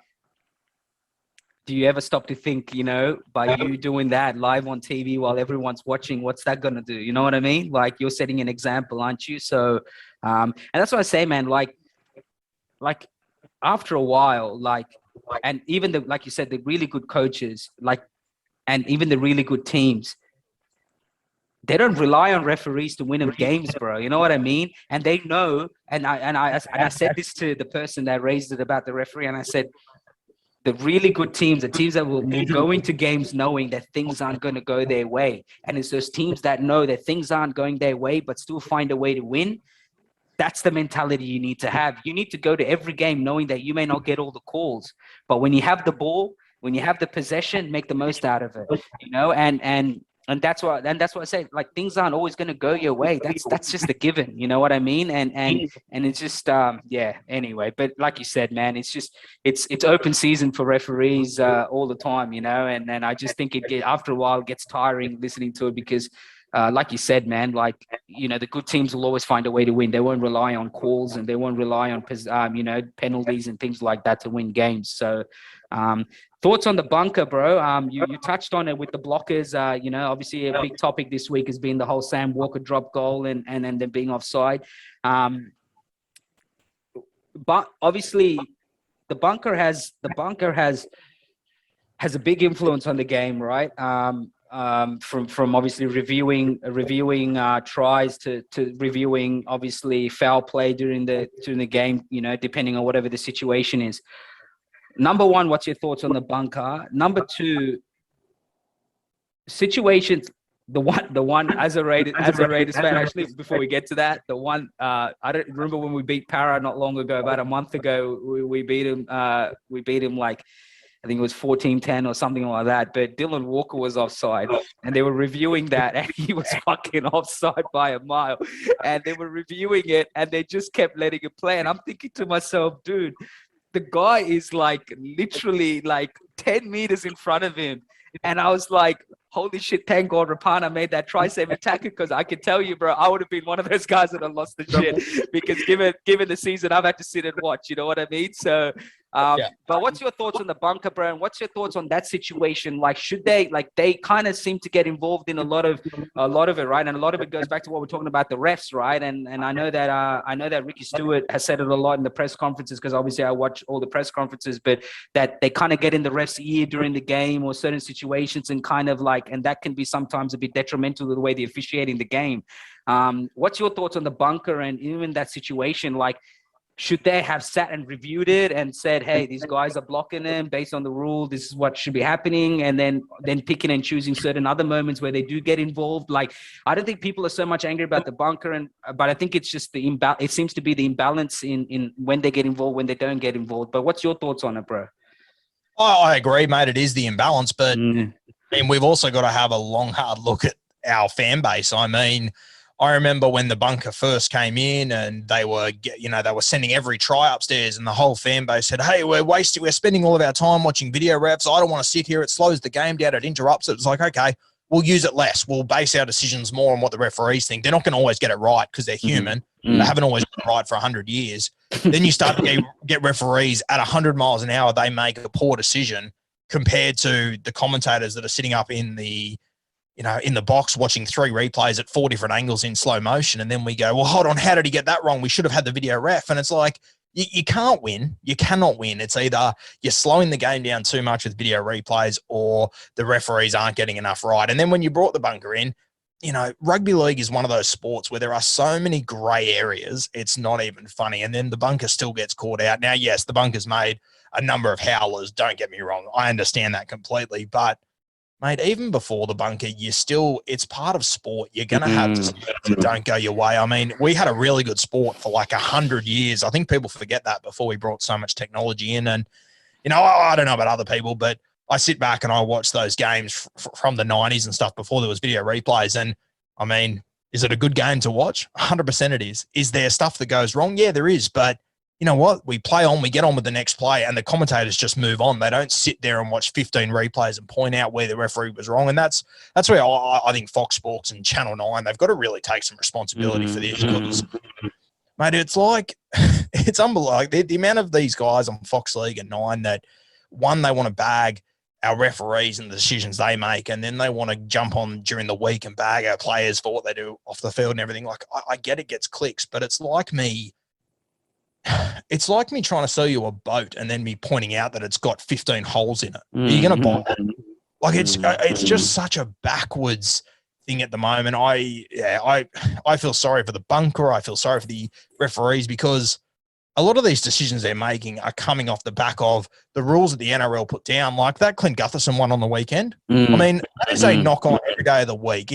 do you ever stop to think, you know, by you doing that live on TV while everyone's watching, what's that going to do? You know what I mean? Like, you're setting an example, aren't you? So, and that's what I say, man, like, after a while, like, and even like you said, the really good coaches, like, and even the really good teams, they don't rely on referees to win them games, bro. You know what I mean? And they know, and I said this to the person that raised it about the referee, and I said, the really good teams, the teams that will go into games knowing that things aren't going to go their way. And it's those teams that know that things aren't going their way, but still find a way to win. That's the mentality you need to have. You need to go to every game knowing that you may not get all the calls, but when you have the ball, when you have the possession, make the most out of it, you know? And that's what I say, like, things aren't always going to go your way. That's just a given. You know what I mean? And it's just, anyway, but like you said, man, it's just, it's open season for referees all the time, you know? And I just think after a while it gets tiring listening to it because, like you said, man, like, you know, the good teams will always find a way to win. They won't rely on calls and they won't rely on, you know, penalties and things like that to win games. So, thoughts on the bunker, bro? You touched on it with the blockers. You know, obviously a big topic this week has been the whole Sam Walker drop goal and then being offside. But obviously the bunker has has a big influence on the game, right? From obviously reviewing tries to reviewing obviously foul play during the game, you know, depending on whatever the situation is. Number one, what's your thoughts on the bunker? Number two, situations. The one as a Raiders fan, actually, before we get to that, the one I don't remember when we beat Para not long ago, about a month ago, we beat him. We beat him like, I think it was 14-10 or something like that. But Dylan Walker was offside, and they were reviewing that, and he was fucking offside by a mile. And they were reviewing it, and they just kept letting it play. And I'm thinking to myself, dude, the guy is like literally like 10 meters in front of him. And I was like, holy shit, thank God Rapana made that try-saving tackle, because I can tell you, bro, I would have been one of those guys that have lost the shit, because given the season I've had to sit and watch, you know what I mean? So, but what's your thoughts on the bunker, bro? And what's your thoughts on that situation? Like, should they, like, they kind of seem to get involved in a lot of it, right? And a lot of it goes back to what we're talking about, the refs, right? And I know that Ricky Stewart has said it a lot in the press conferences, because obviously I watch all the press conferences, but that they kind of get in the ref's ear during the game or certain situations, and kind of like, and that can be sometimes a bit detrimental to the way they're officiating the game. What's your thoughts on the bunker and even that situation? Like, should they have sat and reviewed it and said, hey, these guys are blocking them based on the rule, this is what should be happening, and then picking and choosing certain other moments where they do get involved? Like, I don't think people are so much angry about the bunker, but I think it's just it seems to be the imbalance in when they get involved, when they don't get involved. But what's your thoughts on it, bro? Oh, I agree, mate. It is the imbalance, but I mean, we've also got to have a long, hard look at our fan base. I mean, I remember when the bunker first came in, and they were sending every try upstairs, and the whole fan base said, hey, we're spending all of our time watching video refs. I don't want to sit here. It slows the game down. It interrupts it. It's like, okay, we'll use it less. We'll base our decisions more on what the referees think. They're not going to always get it right, because they're human. They haven't always been right for 100 years. Then you start to get referees at 100 miles an hour. They make a poor decision compared to the commentators that are sitting up in the box watching 3 replays at 4 different angles in slow motion. And then we go, well, hold on, how did he get that wrong? We should have had the video ref. And it's like, you can't win. You cannot win. It's either you're slowing the game down too much with video replays, or the referees aren't getting enough right. And then when you brought the bunker in, you know, rugby league is one of those sports where there are so many grey areas, it's not even funny. And then the bunker still gets caught out. Now, yes, the bunker's made a number of howlers. Don't get me wrong. I understand that completely. But, mate, even before the bunker, it's part of sport. You're going to have to don't go your way. I mean, we had a really good sport for like 100 years. I think people forget that before we brought so much technology in. And, you know, I don't know about other people, but I sit back and I watch those games from the 90s and stuff before there was video replays. And, I mean, is it a good game to watch? 100% it is. Is there stuff that goes wrong? Yeah, there is. But you know what? We play on, we get on with the next play, and the commentators just move on. They don't sit there and watch 15 replays and point out where the referee was wrong. And that's where I think Fox Sports and Channel 9, they've got to really take some responsibility for this. Because, mate, it's like, it's unbelievable. The amount of these guys on Fox League and 9 that, one, they want to bag our referees and the decisions they make, and then they want to jump on during the week and bag our players for what they do off the field and everything. Like, I get it gets clicks, but it's like me trying to sell you a boat and then me pointing out that it's got 15 holes in it. Are you going to buy it? Like, it's just such a backwards thing at the moment. I feel sorry for the bunker. I feel sorry for the referees, because a lot of these decisions they're making are coming off the back of the rules that the NRL put down, like that Clint Gutherson one on the weekend. I mean, that is a knock-on every day of the week.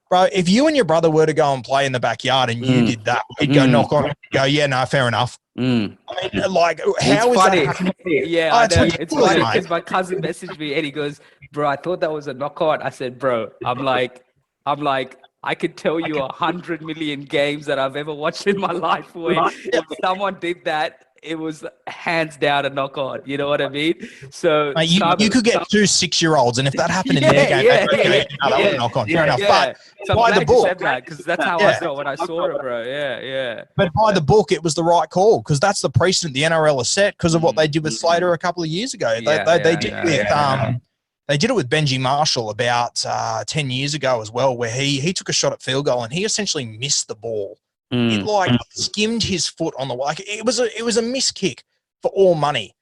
Bro, if you and your brother were to go and play in the backyard and you did that, we'd go knock on it and go, yeah, no, fair enough. I mean, like, how is that happening? Yeah, I know. It's funny because my cousin messaged me and he goes, bro, I thought that was a knock-on. I said, bro, I'm like, I could tell you 100 million games that I've ever watched in my life where if someone did that, it was hands down a knock on. You know what I mean? So mate, you could get 2 6-year-olds, and if that happened in their game, that was a knock on. Fair enough. But so by the book, because that's how I felt when I saw it, bro. Yeah. But by the book, it was the right call, because that's the precedent the NRL has set because of what they did with Slater a couple of years ago. They did it with Benji Marshall about 10 years ago as well, where he took a shot at field goal and he essentially missed the ball. It skimmed his foot on the like. It was a miss kick for all money,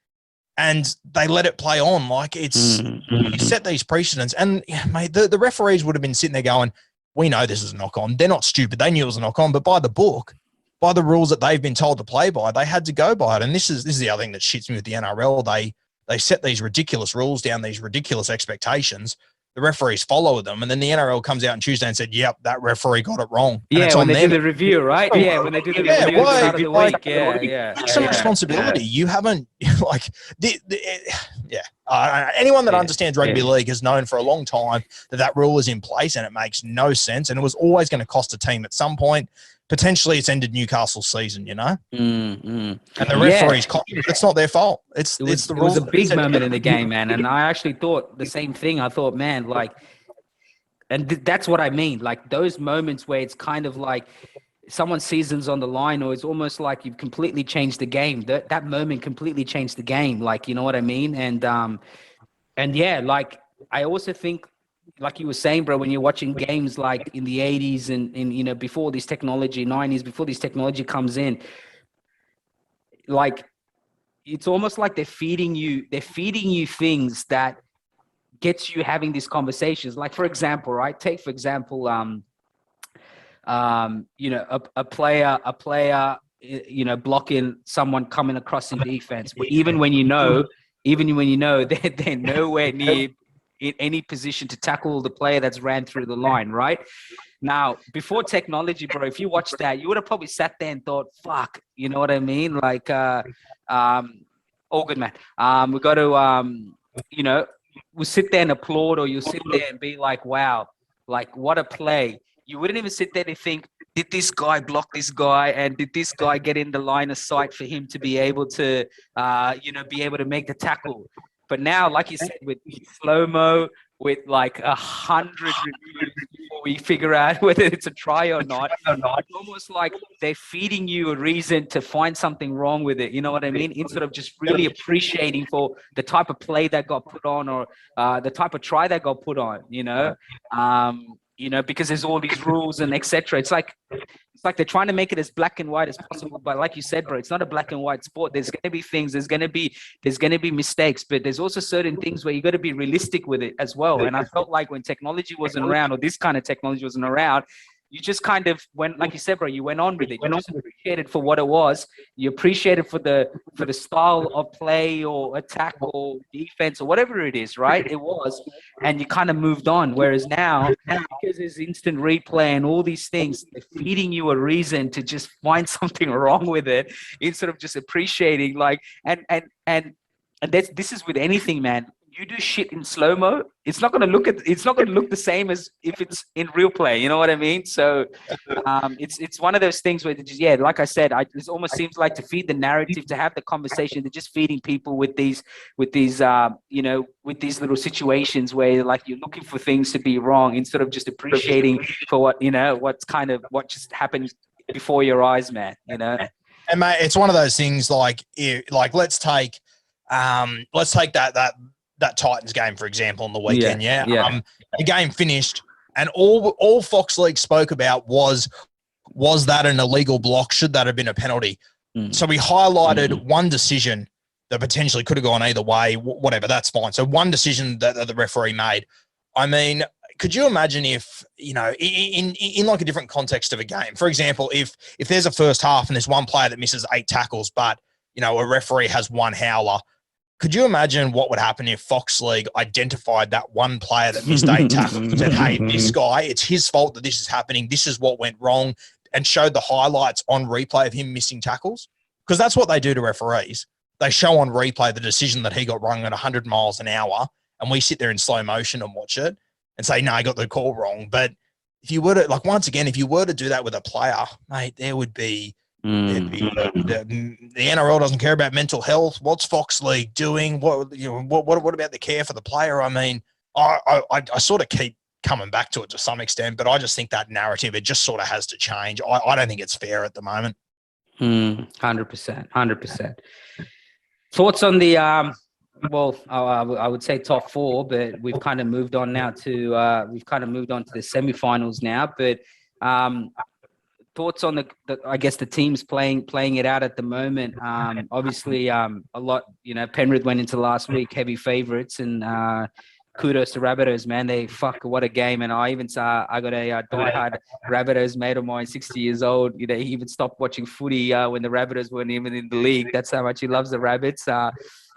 and they let it play on. Like it's you set these precedents, and mate, the referees would have been sitting there going, "We know this is a knock on. They're not stupid. They knew it was a knock on, but by the book, by the rules that they've been told to play by, they had to go by it." And this is the other thing that shits me with the NRL. They set these ridiculous rules down, these ridiculous expectations. The referees follow them, and then the NRL comes out on Tuesday and said, "Yep, that referee got it wrong." And yeah, when they do the review, right? Yeah, when they do the review at the start of the week. Take some responsibility. You haven't like anyone that understands rugby league has known for a long time that rule is in place, and it makes no sense, and it was always going to cost a team at some point. Potentially, it's ended Newcastle's season, you know. And the referees, it's not their fault. It's the rules. It was a big moment in the game, man. And I actually thought the same thing. I thought, man, like, and that's what I mean. Like those moments where it's kind of like someone's season's on the line, or it's almost like you've completely changed the game. That moment completely changed the game. Like, you know what I mean? And yeah, like I also think, like you were saying, bro, when you're watching games like in the 80s and you know, before this technology, 90s, before this technology comes in, like it's almost like they're feeding you things that gets you having these conversations. Like, for example, right? Take, for example, you know, a player, you know, blocking someone coming across in defense. But even when you know they're nowhere near in any position to tackle the player that's ran through the line, right? Now, before technology, bro, if you watched that, you would have probably sat there and thought, fuck, you know what I mean? Like, all good, man. We got to, you know, we'll sit there and applaud, or you'll sit there and be like, wow, like what a play. You wouldn't even sit there and think, did this guy block this guy, and did this guy get in the line of sight for him to be able to, you know, be able to make the tackle? But now, like you said, with slow-mo, with like 100 reviews before we figure out whether it's a try or not, it's almost like they're feeding you a reason to find something wrong with it. You know what I mean? Instead of just really appreciating for the type of play that got put on, or the type of try that got put on, you know? You know, because there's all these rules and etc. It's like they're trying to make it as black and white as possible. But like you said, bro, it's not a black and white sport. There's going to be things, there's going to be mistakes, but there's also certain things where you got to be realistic with it as well. And I felt like when technology wasn't around, or this kind of technology wasn't around, you just kind of went, like you said, bro, you went on with it. You just appreciated for what it was. You appreciated for the style of play or attack or defense or whatever it is, right? It was, and you kind of moved on. Whereas now, because there's instant replay and all these things, they're feeding you a reason to just find something wrong with it instead of just appreciating. Like, and this is with anything, man. You do shit in slow-mo, it's not going to look the same as if it's in real play. You know what I mean? So it's one of those things where just, yeah, like I said, it almost seems like to feed the narrative, to have the conversation, they're just feeding people with these you know, with these little situations where like you're looking for things to be wrong instead of just appreciating for what, you know, what just happened before your eyes, man, you know? And mate, it's one of those things like let's take that Titans game, for example, on the weekend. The game finished, and all Fox League spoke about was that an illegal block? Should that have been a penalty? So we highlighted one decision that potentially could have gone either way, whatever, that's fine. So one decision that the referee made. I mean, could you imagine if, you know, in like a different context of a game, for example, if there's a first half and there's one player that misses 8 tackles, but, you know, a referee has one howler, could you imagine what would happen if Fox League identified that one player that missed 8 tackles and said, hey, this guy, it's his fault that this is happening, this is what went wrong, and showed the highlights on replay of him missing tackles? Because that's what they do to referees. They show on replay the decision that he got wrong at 100 miles an hour, and we sit there in slow motion and watch it and say, no, I got the call wrong. But if you were to, like, once again, if you were to do that with a player, mate, there would be, the NRL doesn't care about mental health. What's Fox League doing? What about the care for the player? I mean, I sort of keep coming back to it to some extent, but I just think that narrative, it just sort of has to change. I don't think it's fair at the moment. 100%. Thoughts on the well, I would say top 4, but we've kind of moved on now to the semifinals now. But thoughts on the I guess the teams playing it out at the moment. Obviously, a lot. Penrith went into last week heavy favourites, and kudos to Rabbitohs, man. What a game. And I even saw, I got a diehard Rabbitohs mate of mine, 60 years old. He even stopped watching footy when the Rabbitohs weren't even in the league. That's how much he loves the Rabbits.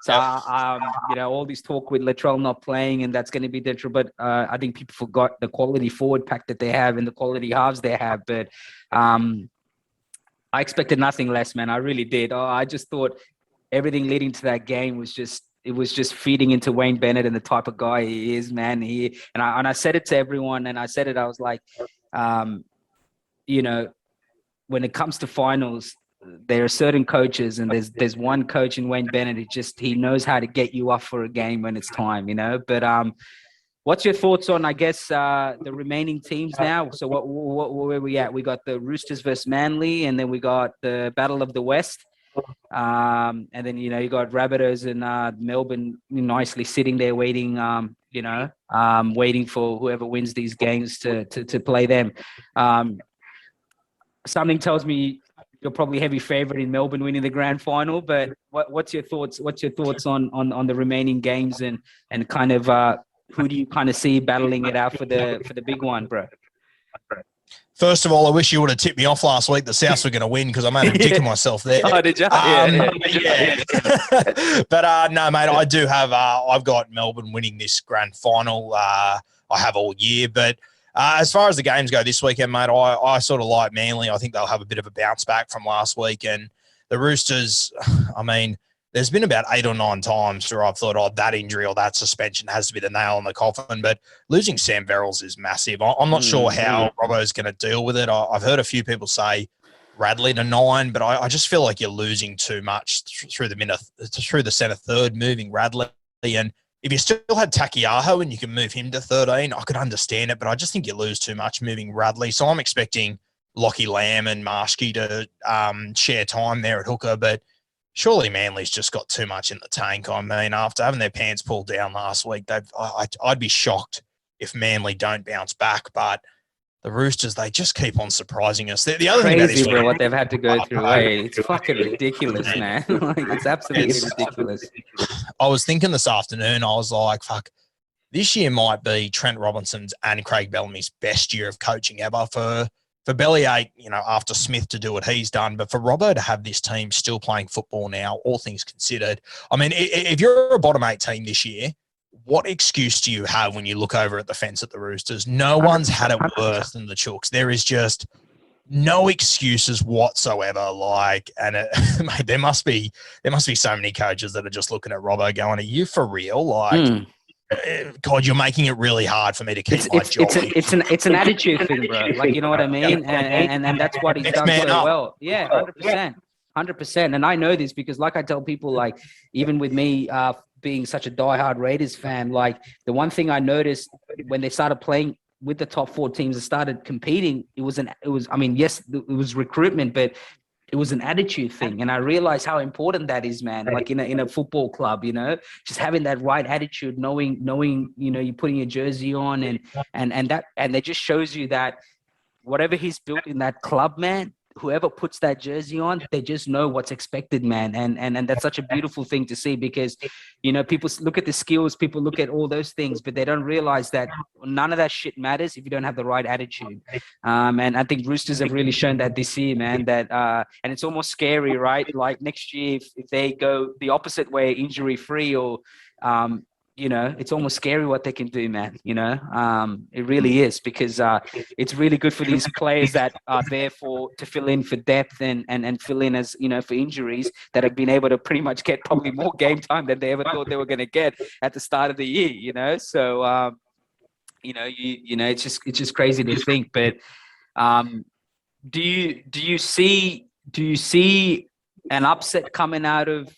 All this talk with Latrell not playing, and that's going to be detrimental. But I think people forgot the quality forward pack that they have and the quality halves they have. But I expected nothing less, man. I really did. I just thought everything leading to that game was just feeding into Wayne Bennett and the type of guy he is, man. I said it to everyone, and I was like, when it comes to finals, there are certain coaches, and there's one coach in Wayne Bennett he knows how to get you up for a game when it's time, But what's your thoughts on, I guess, the remaining teams now? So where are we at? We got the Roosters versus Manly, and then we got the Battle of the West. And then, you got Rabbitohs and Melbourne nicely sitting there waiting, waiting for whoever wins these games to play them. Something tells me you're probably heavy favorite in Melbourne winning the grand final, but what's your thoughts? What's your thoughts on the remaining games and kind of who do you kind of see battling it out for the big one, bro? First of all, I wish you would have tipped me off last week. The Souths were going to win because I made a dick of myself there. Oh, did you? Yeah. But no, mate, I do have. I've got Melbourne winning this grand final. I have all year. But as far as the games go this weekend, mate, I sort of like Manly. I think they'll have a bit of a bounce back from last week. And the Roosters, I mean, there's been about 8 or 9 times where I've thought, that injury or that suspension has to be the nail in the coffin. But losing Sam Verrills is massive. I'm not sure how Robbo's going to deal with it. I've heard a few people say Radley to 9, but I just feel like you're losing too much through the centre third, moving Radley. And if you still had Takiaho and you can move him to 13, I could understand it, but I just think you lose too much moving Radley. So I'm expecting Lockie Lamb and Marshke to share time there at hooker, but surely Manly's just got too much in the tank. I mean, after having their pants pulled down last week, I'd be shocked if Manly don't bounce back. But the Roosters, they just keep on surprising us. The other thing about this, bro, what they've had to go through. It's fucking ridiculous, man. It's absolutely ridiculous. I was thinking this afternoon, I was like, fuck, this year might be Trent Robinson's and Craig Bellamy's best year of coaching ever for Bellyache, after Smith to do what he's done, but for Robbo to have this team still playing football now, all things considered. I mean, if you're a bottom 8 team this year, what excuse do you have when you look over at the fence at the Roosters? No one's had it worse than the Chooks. There is just no excuses whatsoever. Mate, there must be so many coaches that are just looking at Robbo going, "Are you for real?" God, you're making it really hard for me to keep my job. It's an attitude thing, bro. Like, you know what I mean? And that's what he's done so well. Yeah, 100%. And I know this because, like I tell people, like, even with me being such a diehard Raiders fan, like, the one thing I noticed when they started playing with the top 4 teams and started competing, it was recruitment, but it was an attitude thing. And I realized how important that is, man. Like in a football club, just having that right attitude, knowing, you're putting your jersey on and that just shows you that whatever he's built in that club, man, whoever puts that jersey on, they just know what's expected, man. And that's such a beautiful thing to see because, people look at the skills, people look at all those things, but they don't realize that none of that shit matters if you don't have the right attitude. And I think Roosters have really shown that this year, man, that, and it's almost scary, right? Like next year, if they go the opposite way, injury free or, it's almost scary what they can do, man. It really is because it's really good for these players that are there to fill in for depth and fill in as, for injuries that have been able to pretty much get probably more game time than they ever thought they were going to get at the start of the year, So, it's just crazy to think. But do you see an upset coming out of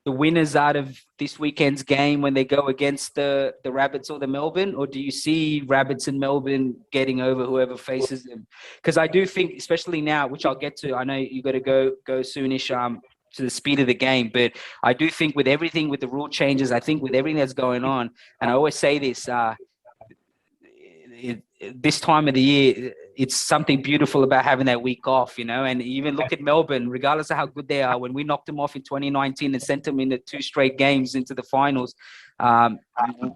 the winners out of this weekend's game when they go against the Rabbits or the Melbourne, or do you see Rabbits and Melbourne getting over whoever faces them? Because I do think, especially now, which I'll get to, I know you got to go soonish to the speed of the game, but I do think with everything, with the rule changes, I think with everything that's going on, and I always say this, this time of the year, it's something beautiful about having that week off, you know. And even look at Melbourne, regardless of how good they are, when we knocked them off in 2019 and sent them into 2 straight games into the finals,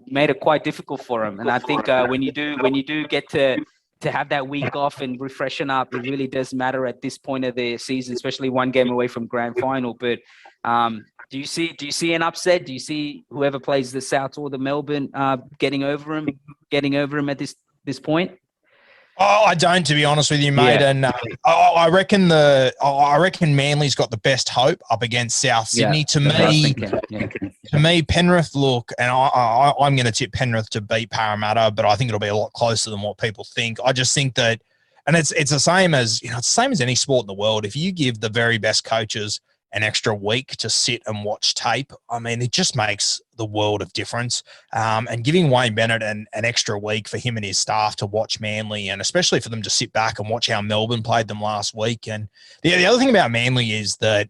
made it quite difficult for them. And I think when you do get to have that week off and refreshen up, it really does matter at this point of the season, especially one game away from grand final. But do you see an upset? Do you see whoever plays the South or the Melbourne getting over him at this point? Oh, I don't, to be honest with you, mate. Yeah. And I reckon Manly's got the best hope up against South Sydney. To me, Penrith look, and I'm going to tip Penrith to beat Parramatta, but I think it'll be a lot closer than what people think. I just think that, and it's the same as it's the same as any sport in the world. If you give the very best coaches an extra week to sit and watch tape, I mean, it just makes the world of difference. And giving Wayne Bennett an extra week for him and his staff to watch Manly, and especially for them to sit back and watch how Melbourne played them last week. And the other thing about Manly is that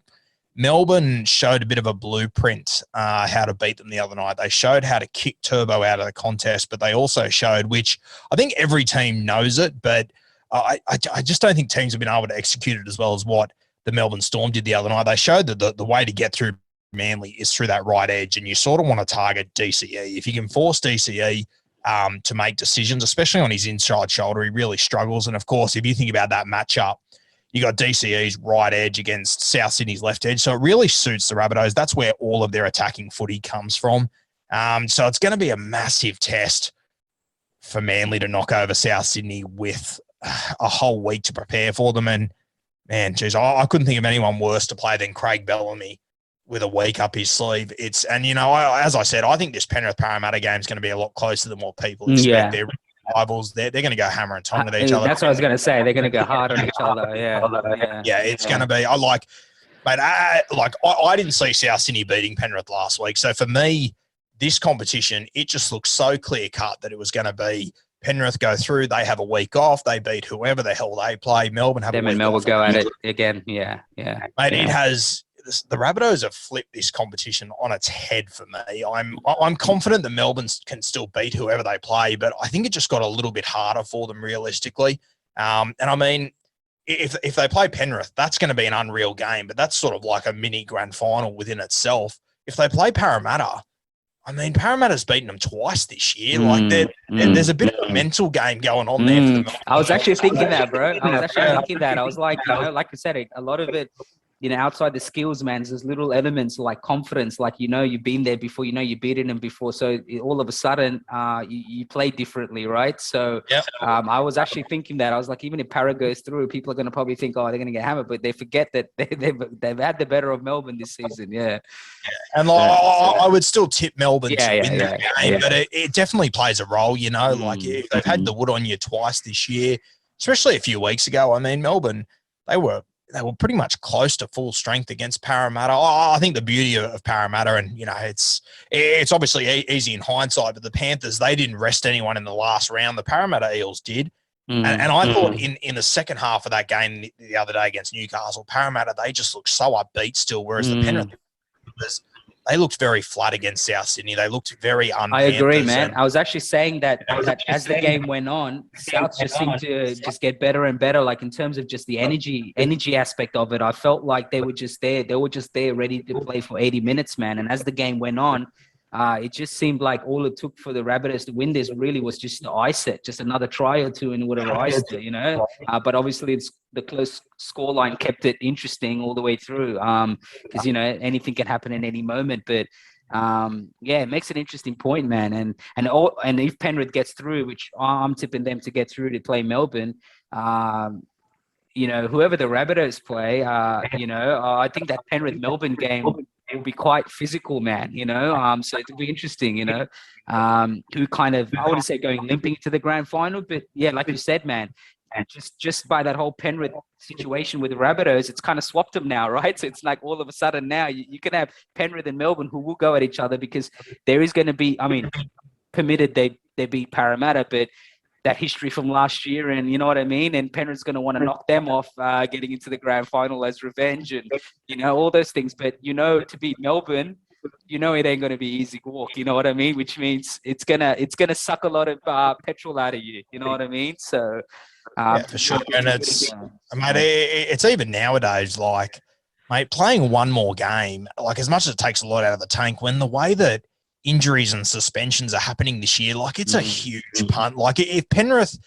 Melbourne showed a bit of a blueprint how to beat them the other night. They showed how to kick Turbo out of the contest, but they also showed, which I think every team knows it, but I just don't think teams have been able to execute it as well as what the Melbourne Storm did the other night. They showed that the way to get through Manly is through that right edge, and you sort of want to target DCE. If you can force DCE to make decisions, especially on his inside shoulder, he really struggles. And, of course, if you think about that matchup, you got DCE's right edge against South Sydney's left edge, so it really suits the Rabbitohs. That's where all of their attacking footy comes from. So it's going to be a massive test for Manly to knock over South Sydney with a whole week to prepare for them. And, man, geez, I couldn't think of anyone worse to play than Craig Bellamy with a week up his sleeve. And as I said, I think this Penrith Parramatta game is going to be a lot closer than what people expect. Yeah. They're rivals. They're going to go hammer and tong with each other. That's what I was going to say. They're going to go hard on each other. Yeah, it's going to be. I didn't see South Sydney beating Penrith last week. So for me, this competition, it just looks so clear cut that it was going to be Penrith go through. They have a week off. They beat whoever the hell they play. Melbourne have a week off. Melbourne go at it again. Yeah. Mate, it has. The Rabbitohs have flipped this competition on its head for me. I'm confident that Melbourne can still beat whoever they play, but I think it just got a little bit harder for them realistically. And I mean, if they play Penrith, that's going to be an unreal game, but that's sort of like a mini grand final within itself. If they play Parramatta, I mean, Parramatta's beaten them twice this year. There's a bit of a mental game going on there for them. I was actually thinking that, bro. I was like, like I said, a lot of it, outside the skills, man, there's little elements like confidence, like, you've been there before, you've beaten them before. So all of a sudden, you play differently, right? So I was actually thinking that. I was like, even if Para goes through, people are going to probably think, they're going to get hammered, but they forget that they've had the better of Melbourne this season. Yeah. And I would still tip Melbourne to win that game, but it definitely plays a role, like if they've had the wood on you twice this year, especially a few weeks ago. I mean, Melbourne, they were pretty much close to full strength against Parramatta. I think the beauty of Parramatta, and, it's obviously easy in hindsight, but the Panthers, they didn't rest anyone in the last round. The Parramatta Eels did. And I thought in the second half of that game the other day against Newcastle, Parramatta, they just looked so upbeat still, whereas the Penrith, they looked very flat against South Sydney. They looked very un-Panthers. I agree, man. I was actually saying that as the game went on, South just seemed to just get better and better, like in terms of just the energy aspect of it. I felt like they were just there. They were just there ready to play for 80 minutes, man. And as the game went on, it just seemed like all it took for the Rabbitohs to win this really was just to ice it, just another try or two and would have iced it, But obviously the close scoreline kept it interesting all the way through because, anything can happen in any moment. But, it makes an interesting point, man. And if Penrith gets through, which I'm tipping them to get through to play Melbourne, whoever the Rabbitohs play, I think that Penrith-Melbourne game will be quite physical, man, so it'll be interesting, who kind of, I wouldn't say going limping to the grand final, but like you said, man, just by that whole Penrith situation with the Rabbitohs, it's kind of swapped them now, right? So it's like all of a sudden now you can have Penrith and Melbourne who will go at each other because there is going to be, permitted they beat Parramatta, but that history from last year, and you know what I mean? And Penrith's going to want to knock them off getting into the grand final as revenge and, all those things. But, to beat Melbourne, it ain't going to be easy walk, you know what I mean? Which means it's gonna suck a lot of petrol out of you, you know what I mean? So, Yeah, for sure. And mate, it's even nowadays, like, mate, playing one more game, like, as much as it takes a lot out of the tank, when the way that injuries and suspensions are happening this year, like, it's a huge punt. Like, if Penrith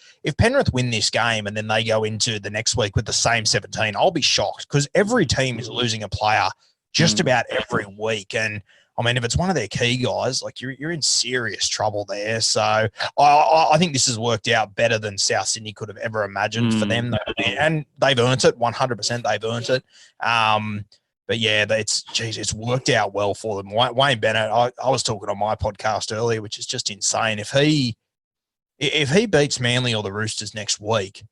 win this game and then they go into the next week with the same 17, I'll be shocked, because every team is losing a player just about every week. And I mean, if it's one of their key guys, like, you're in serious trouble there. So I think this has worked out better than South Sydney could have ever imagined for them. And they've earned it, 100%. They've earned it. But yeah, it's worked out well for them. Wayne Bennett, I was talking on my podcast earlier, which is just insane. If he beats Manly or the Roosters next week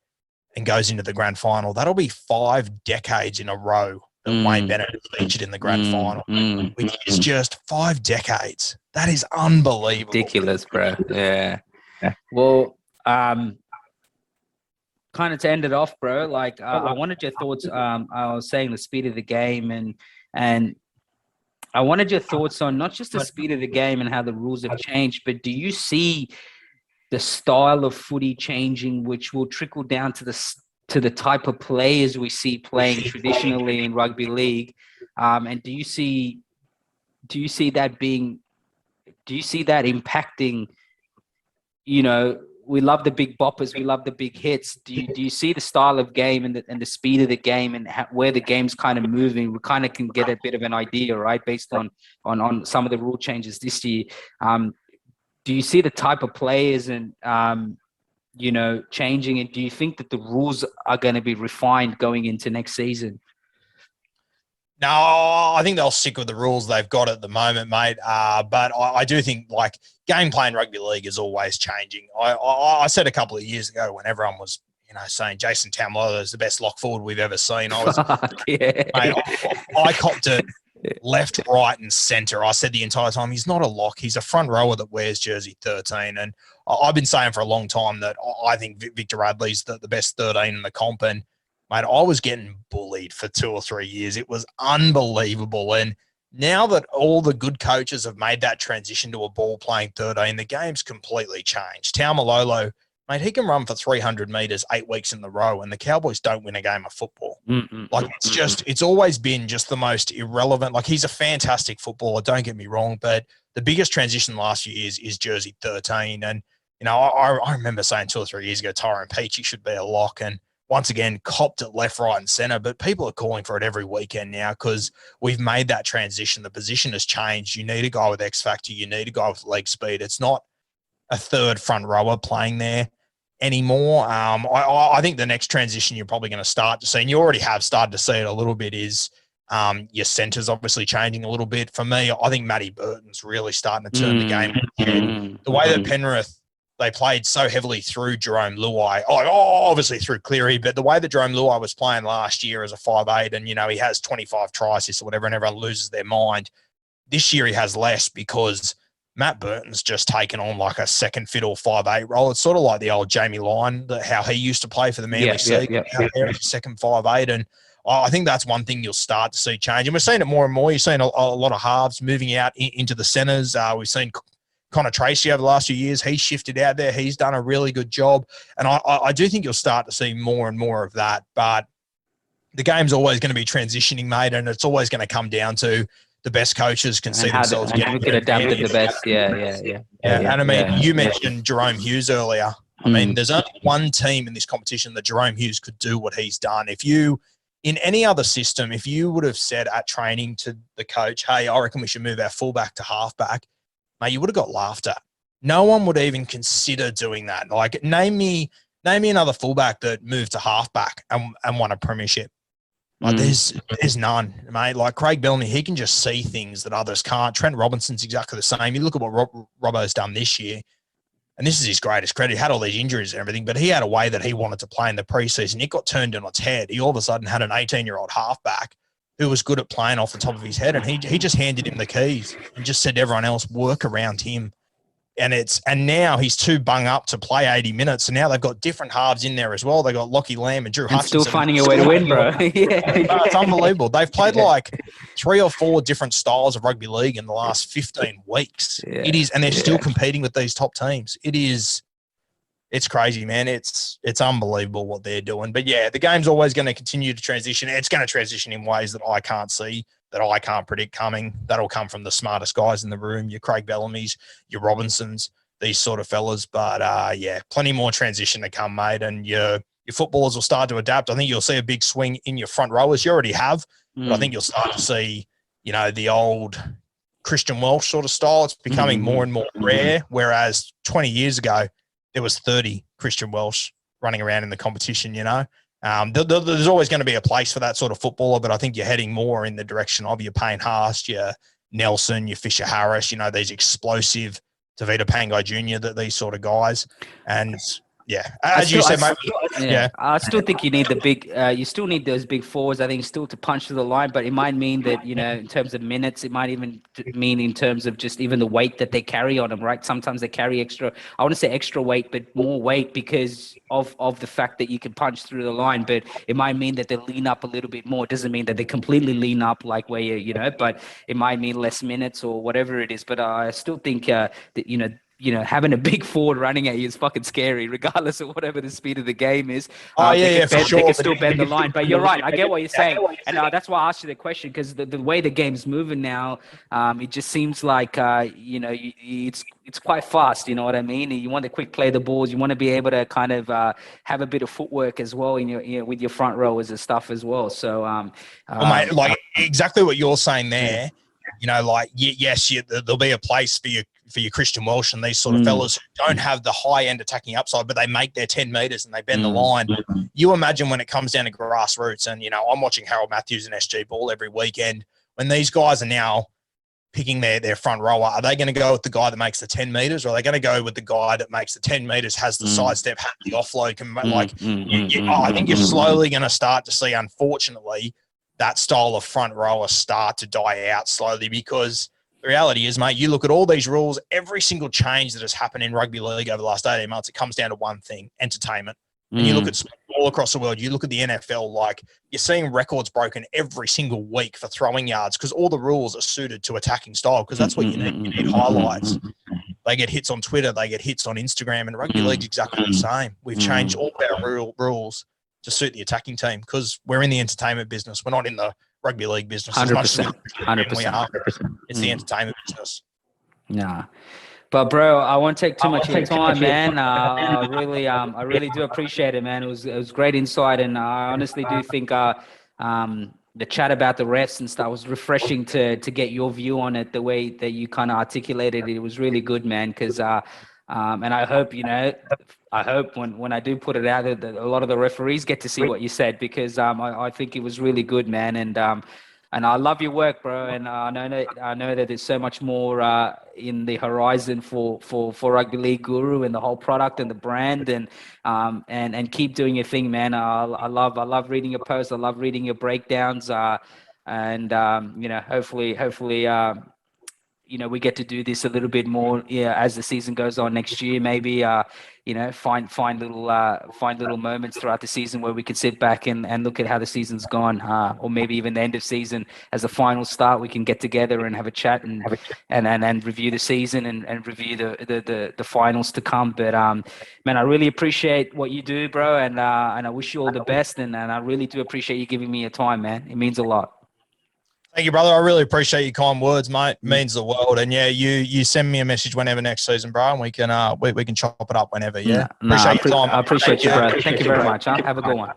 and goes into the grand final, that'll be 5 decades in a row that Wayne Bennett has featured in the grand final, which is just 5 decades. That is unbelievable. Ridiculous, bro. Yeah. Well, kind of to end it off, bro, like, I wanted your thoughts. I was saying the speed of the game, and I wanted your thoughts on not just the speed of the game and how the rules have changed, but do you see the style of footy changing, which will trickle down to the type of players we see playing traditionally in rugby league? And do you see that impacting, we love the big boppers, we love the big hits. Do you see the style of game and the speed of the game and where the game's kind of moving? We kind of can get a bit of an idea, right, based on some of the rule changes this year. Do you see the type of players and changing? And do you think that the rules are going to be refined going into next season? No, I think they'll stick with the rules they've got at the moment, mate. But I do think, like, gameplay in rugby league is always changing. I said a couple of years ago, when everyone was, saying Jason Taumalolo is the best lock forward we've ever seen, I was, mate, I copped it left, right, and centre. I said the entire time, he's not a lock. He's a front rower that wears jersey 13. And I've been saying for a long time that I think Victor Radley's the best 13 in the comp. And mate, I was getting bullied for 2 or 3 years. It was unbelievable. And now that all the good coaches have made that transition to a ball playing 13, the game's completely changed. Taumalolo, mate, he can run for 300 metres 8 weeks in a row, and the Cowboys don't win a game of football. Like, it's always been just the most irrelevant. Like, he's a fantastic footballer, don't get me wrong, but the biggest transition the last few years is jersey 13. And, I remember saying 2 or 3 years ago, Tyrone Peachey should be a lock, and once again, copped it left, right, and centre. But people are calling for it every weekend now because we've made that transition. The position has changed. You need a guy with X factor. You need a guy with leg speed. It's not a third front rower playing there anymore. I think the next transition you're probably going to start to see, and you already have started to see it a little bit, is your centres obviously changing a little bit. For me, I think Matty Burton's really starting to turn the game. The way that Penrith, they played so heavily through Jerome Luai, obviously through Cleary, but the way that Jerome Luai was playing last year as a 5'8", and, he has 25 try assists or whatever, and everyone loses their mind. This year he has less because Matt Burton's just taken on like a second fiddle 5'8" role. It's sort of like the old Jamie Lyon, how he used to play for the Manly Sea, second 5'8", and I think that's one thing you'll start to see change. And we're seeing it more and more. You're seeing a lot of halves moving out into the centres. We've seen Connor Tracy over the last few years. He's shifted out there. He's done a really good job. And I do think you'll start to see more and more of that. But the game's always going to be transitioning, mate, and it's always going to come down to the best coaches can see themselves getting we could adapt it the best. Yeah. And I mean, you mentioned Jerome Hughes earlier. I mean, there's only one team in this competition that Jerome Hughes could do what he's done. In any other system, if you would have said at training to the coach, hey, I reckon we should move our fullback to halfback, mate, you would have got laughed at. No one would even consider doing that. Like, name me another fullback that moved to halfback and won a premiership. Like, there's none, mate. Like, Craig Bellamy, he can just see things that others can't. Trent Robinson's exactly the same. You look at what Robbo's done this year, and this is his greatest credit. He had all these injuries and everything, but he had a way that he wanted to play in the preseason. It got turned on its head. He all of a sudden had an 18-year-old halfback who was good at playing off the top of his head, and he just handed him the keys and just said to everyone else, work around him. And now he's too bung up to play 80 minutes. So now they've got different halves in there as well. They got Lockie Lamb and Drew Hutchinson. Still finding a way to win, bro. It's unbelievable. They've played like 3 or 4 different styles of rugby league in the last 15 weeks. It is, and they're still competing with these top teams. It's it's crazy, man. It's unbelievable what they're doing. But yeah, the game's always going to continue to transition. It's going to transition in ways that I can't see, that I can't predict coming. That'll come from the smartest guys in the room, your Craig Bellamy's, your Robinsons, these sort of fellas. But yeah, plenty more transition to come, mate. And your footballers will start to adapt. I think you'll see a big swing in your front rowers. You already have, but I think you'll start to see, the old Christian Welsh sort of style. It's becoming more and more rare, whereas 20 years ago, there was 30 Christian Welsh running around in the competition, There's always going to be a place for that sort of footballer, but I think you're heading more in the direction of your Payne Haas, your Nelson, your Fisher Harris, these explosive Tavita Pangai Jr., these sort of guys. And yeah, as you said, mate. Yeah, I still think you need the big. You still need those big forwards. I think still to punch through the line, but it might mean that in terms of minutes, it might even mean in terms of just even the weight that they carry on them. Right? Sometimes they carry extra. I want to say extra weight, but more weight because of the fact that you can punch through the line. But it might mean that they lean up a little bit more. It doesn't mean that they completely lean up like where but it might mean less minutes or whatever it is. But I still think that having a big forward running at you is fucking scary, regardless of whatever the speed of the game is. For sure. They can still bend the line. But you're right. I get what you're saying. And that's why I asked you the question, because the way the game's moving now, it just seems like, it's quite fast. You know what I mean? You want to quick play the balls. You want to be able to kind of have a bit of footwork as well in your with your front rowers and stuff as well. So, mate, like exactly what you're saying there. Yes, there'll be a place for your Christian Welsh and these sort of fellas who don't have the high-end attacking upside, but they make their 10 metres and they bend the line. You imagine when it comes down to grassroots, and, I'm watching Harold Matthews and SG Ball every weekend, when these guys are now picking their front rower, are they going to go with the guy that makes the 10 metres, or are they going to go with the guy that makes the 10 metres, has the sidestep, has the offload? I think you're slowly going to start to see, unfortunately, that style of front rower start to die out slowly, because the reality is, mate, you look at all these rules, every single change that has happened in rugby league over the last 18 months, it comes down to one thing: entertainment. And you look at all across the world, you look at the NFL, like you're seeing records broken every single week for throwing yards, because all the rules are suited to attacking style, because that's what you need. You need highlights. They get hits on Twitter, they get hits on Instagram, and rugby league's exactly the same. We've changed all our rules to suit the attacking team, because we're in the entertainment business. We're not in the rugby league business. 100%. 100%. It's the entertainment business. Nah. But bro, I won't take too much of your time, man. I really do appreciate it, man. It was great insight, and I honestly do think the chat about the refs and stuff was refreshing to get your view on it, the way that you kind of articulated it. It was really good, man. Because and I hope when I do put it out there, that a lot of the referees get to see what you said, because I think it was really good, man. And I love your work, bro. And I know that there's so much more in the horizon for Rugby League Guru and the whole product and the brand, and keep doing your thing, man. I love reading your posts. I love reading your breakdowns. Hopefully, we get to do this a little bit more, as the season goes on next year. Maybe, find little moments throughout the season where we can sit back and look at how the season's gone, or maybe even the end of season as a final start. We can get together and have a chat and review the season and review the finals to come. But man, I really appreciate what you do, bro, and I wish you all the best. And I really do appreciate you giving me your time, man. It means a lot. Thank you, brother. I really appreciate your kind words, mate. It means the world. And yeah, you send me a message whenever next season, bro, and we can chop it up whenever. Yeah. Appreciate your time. I appreciate you, bro. Thank you very much. Huh? Have a good one.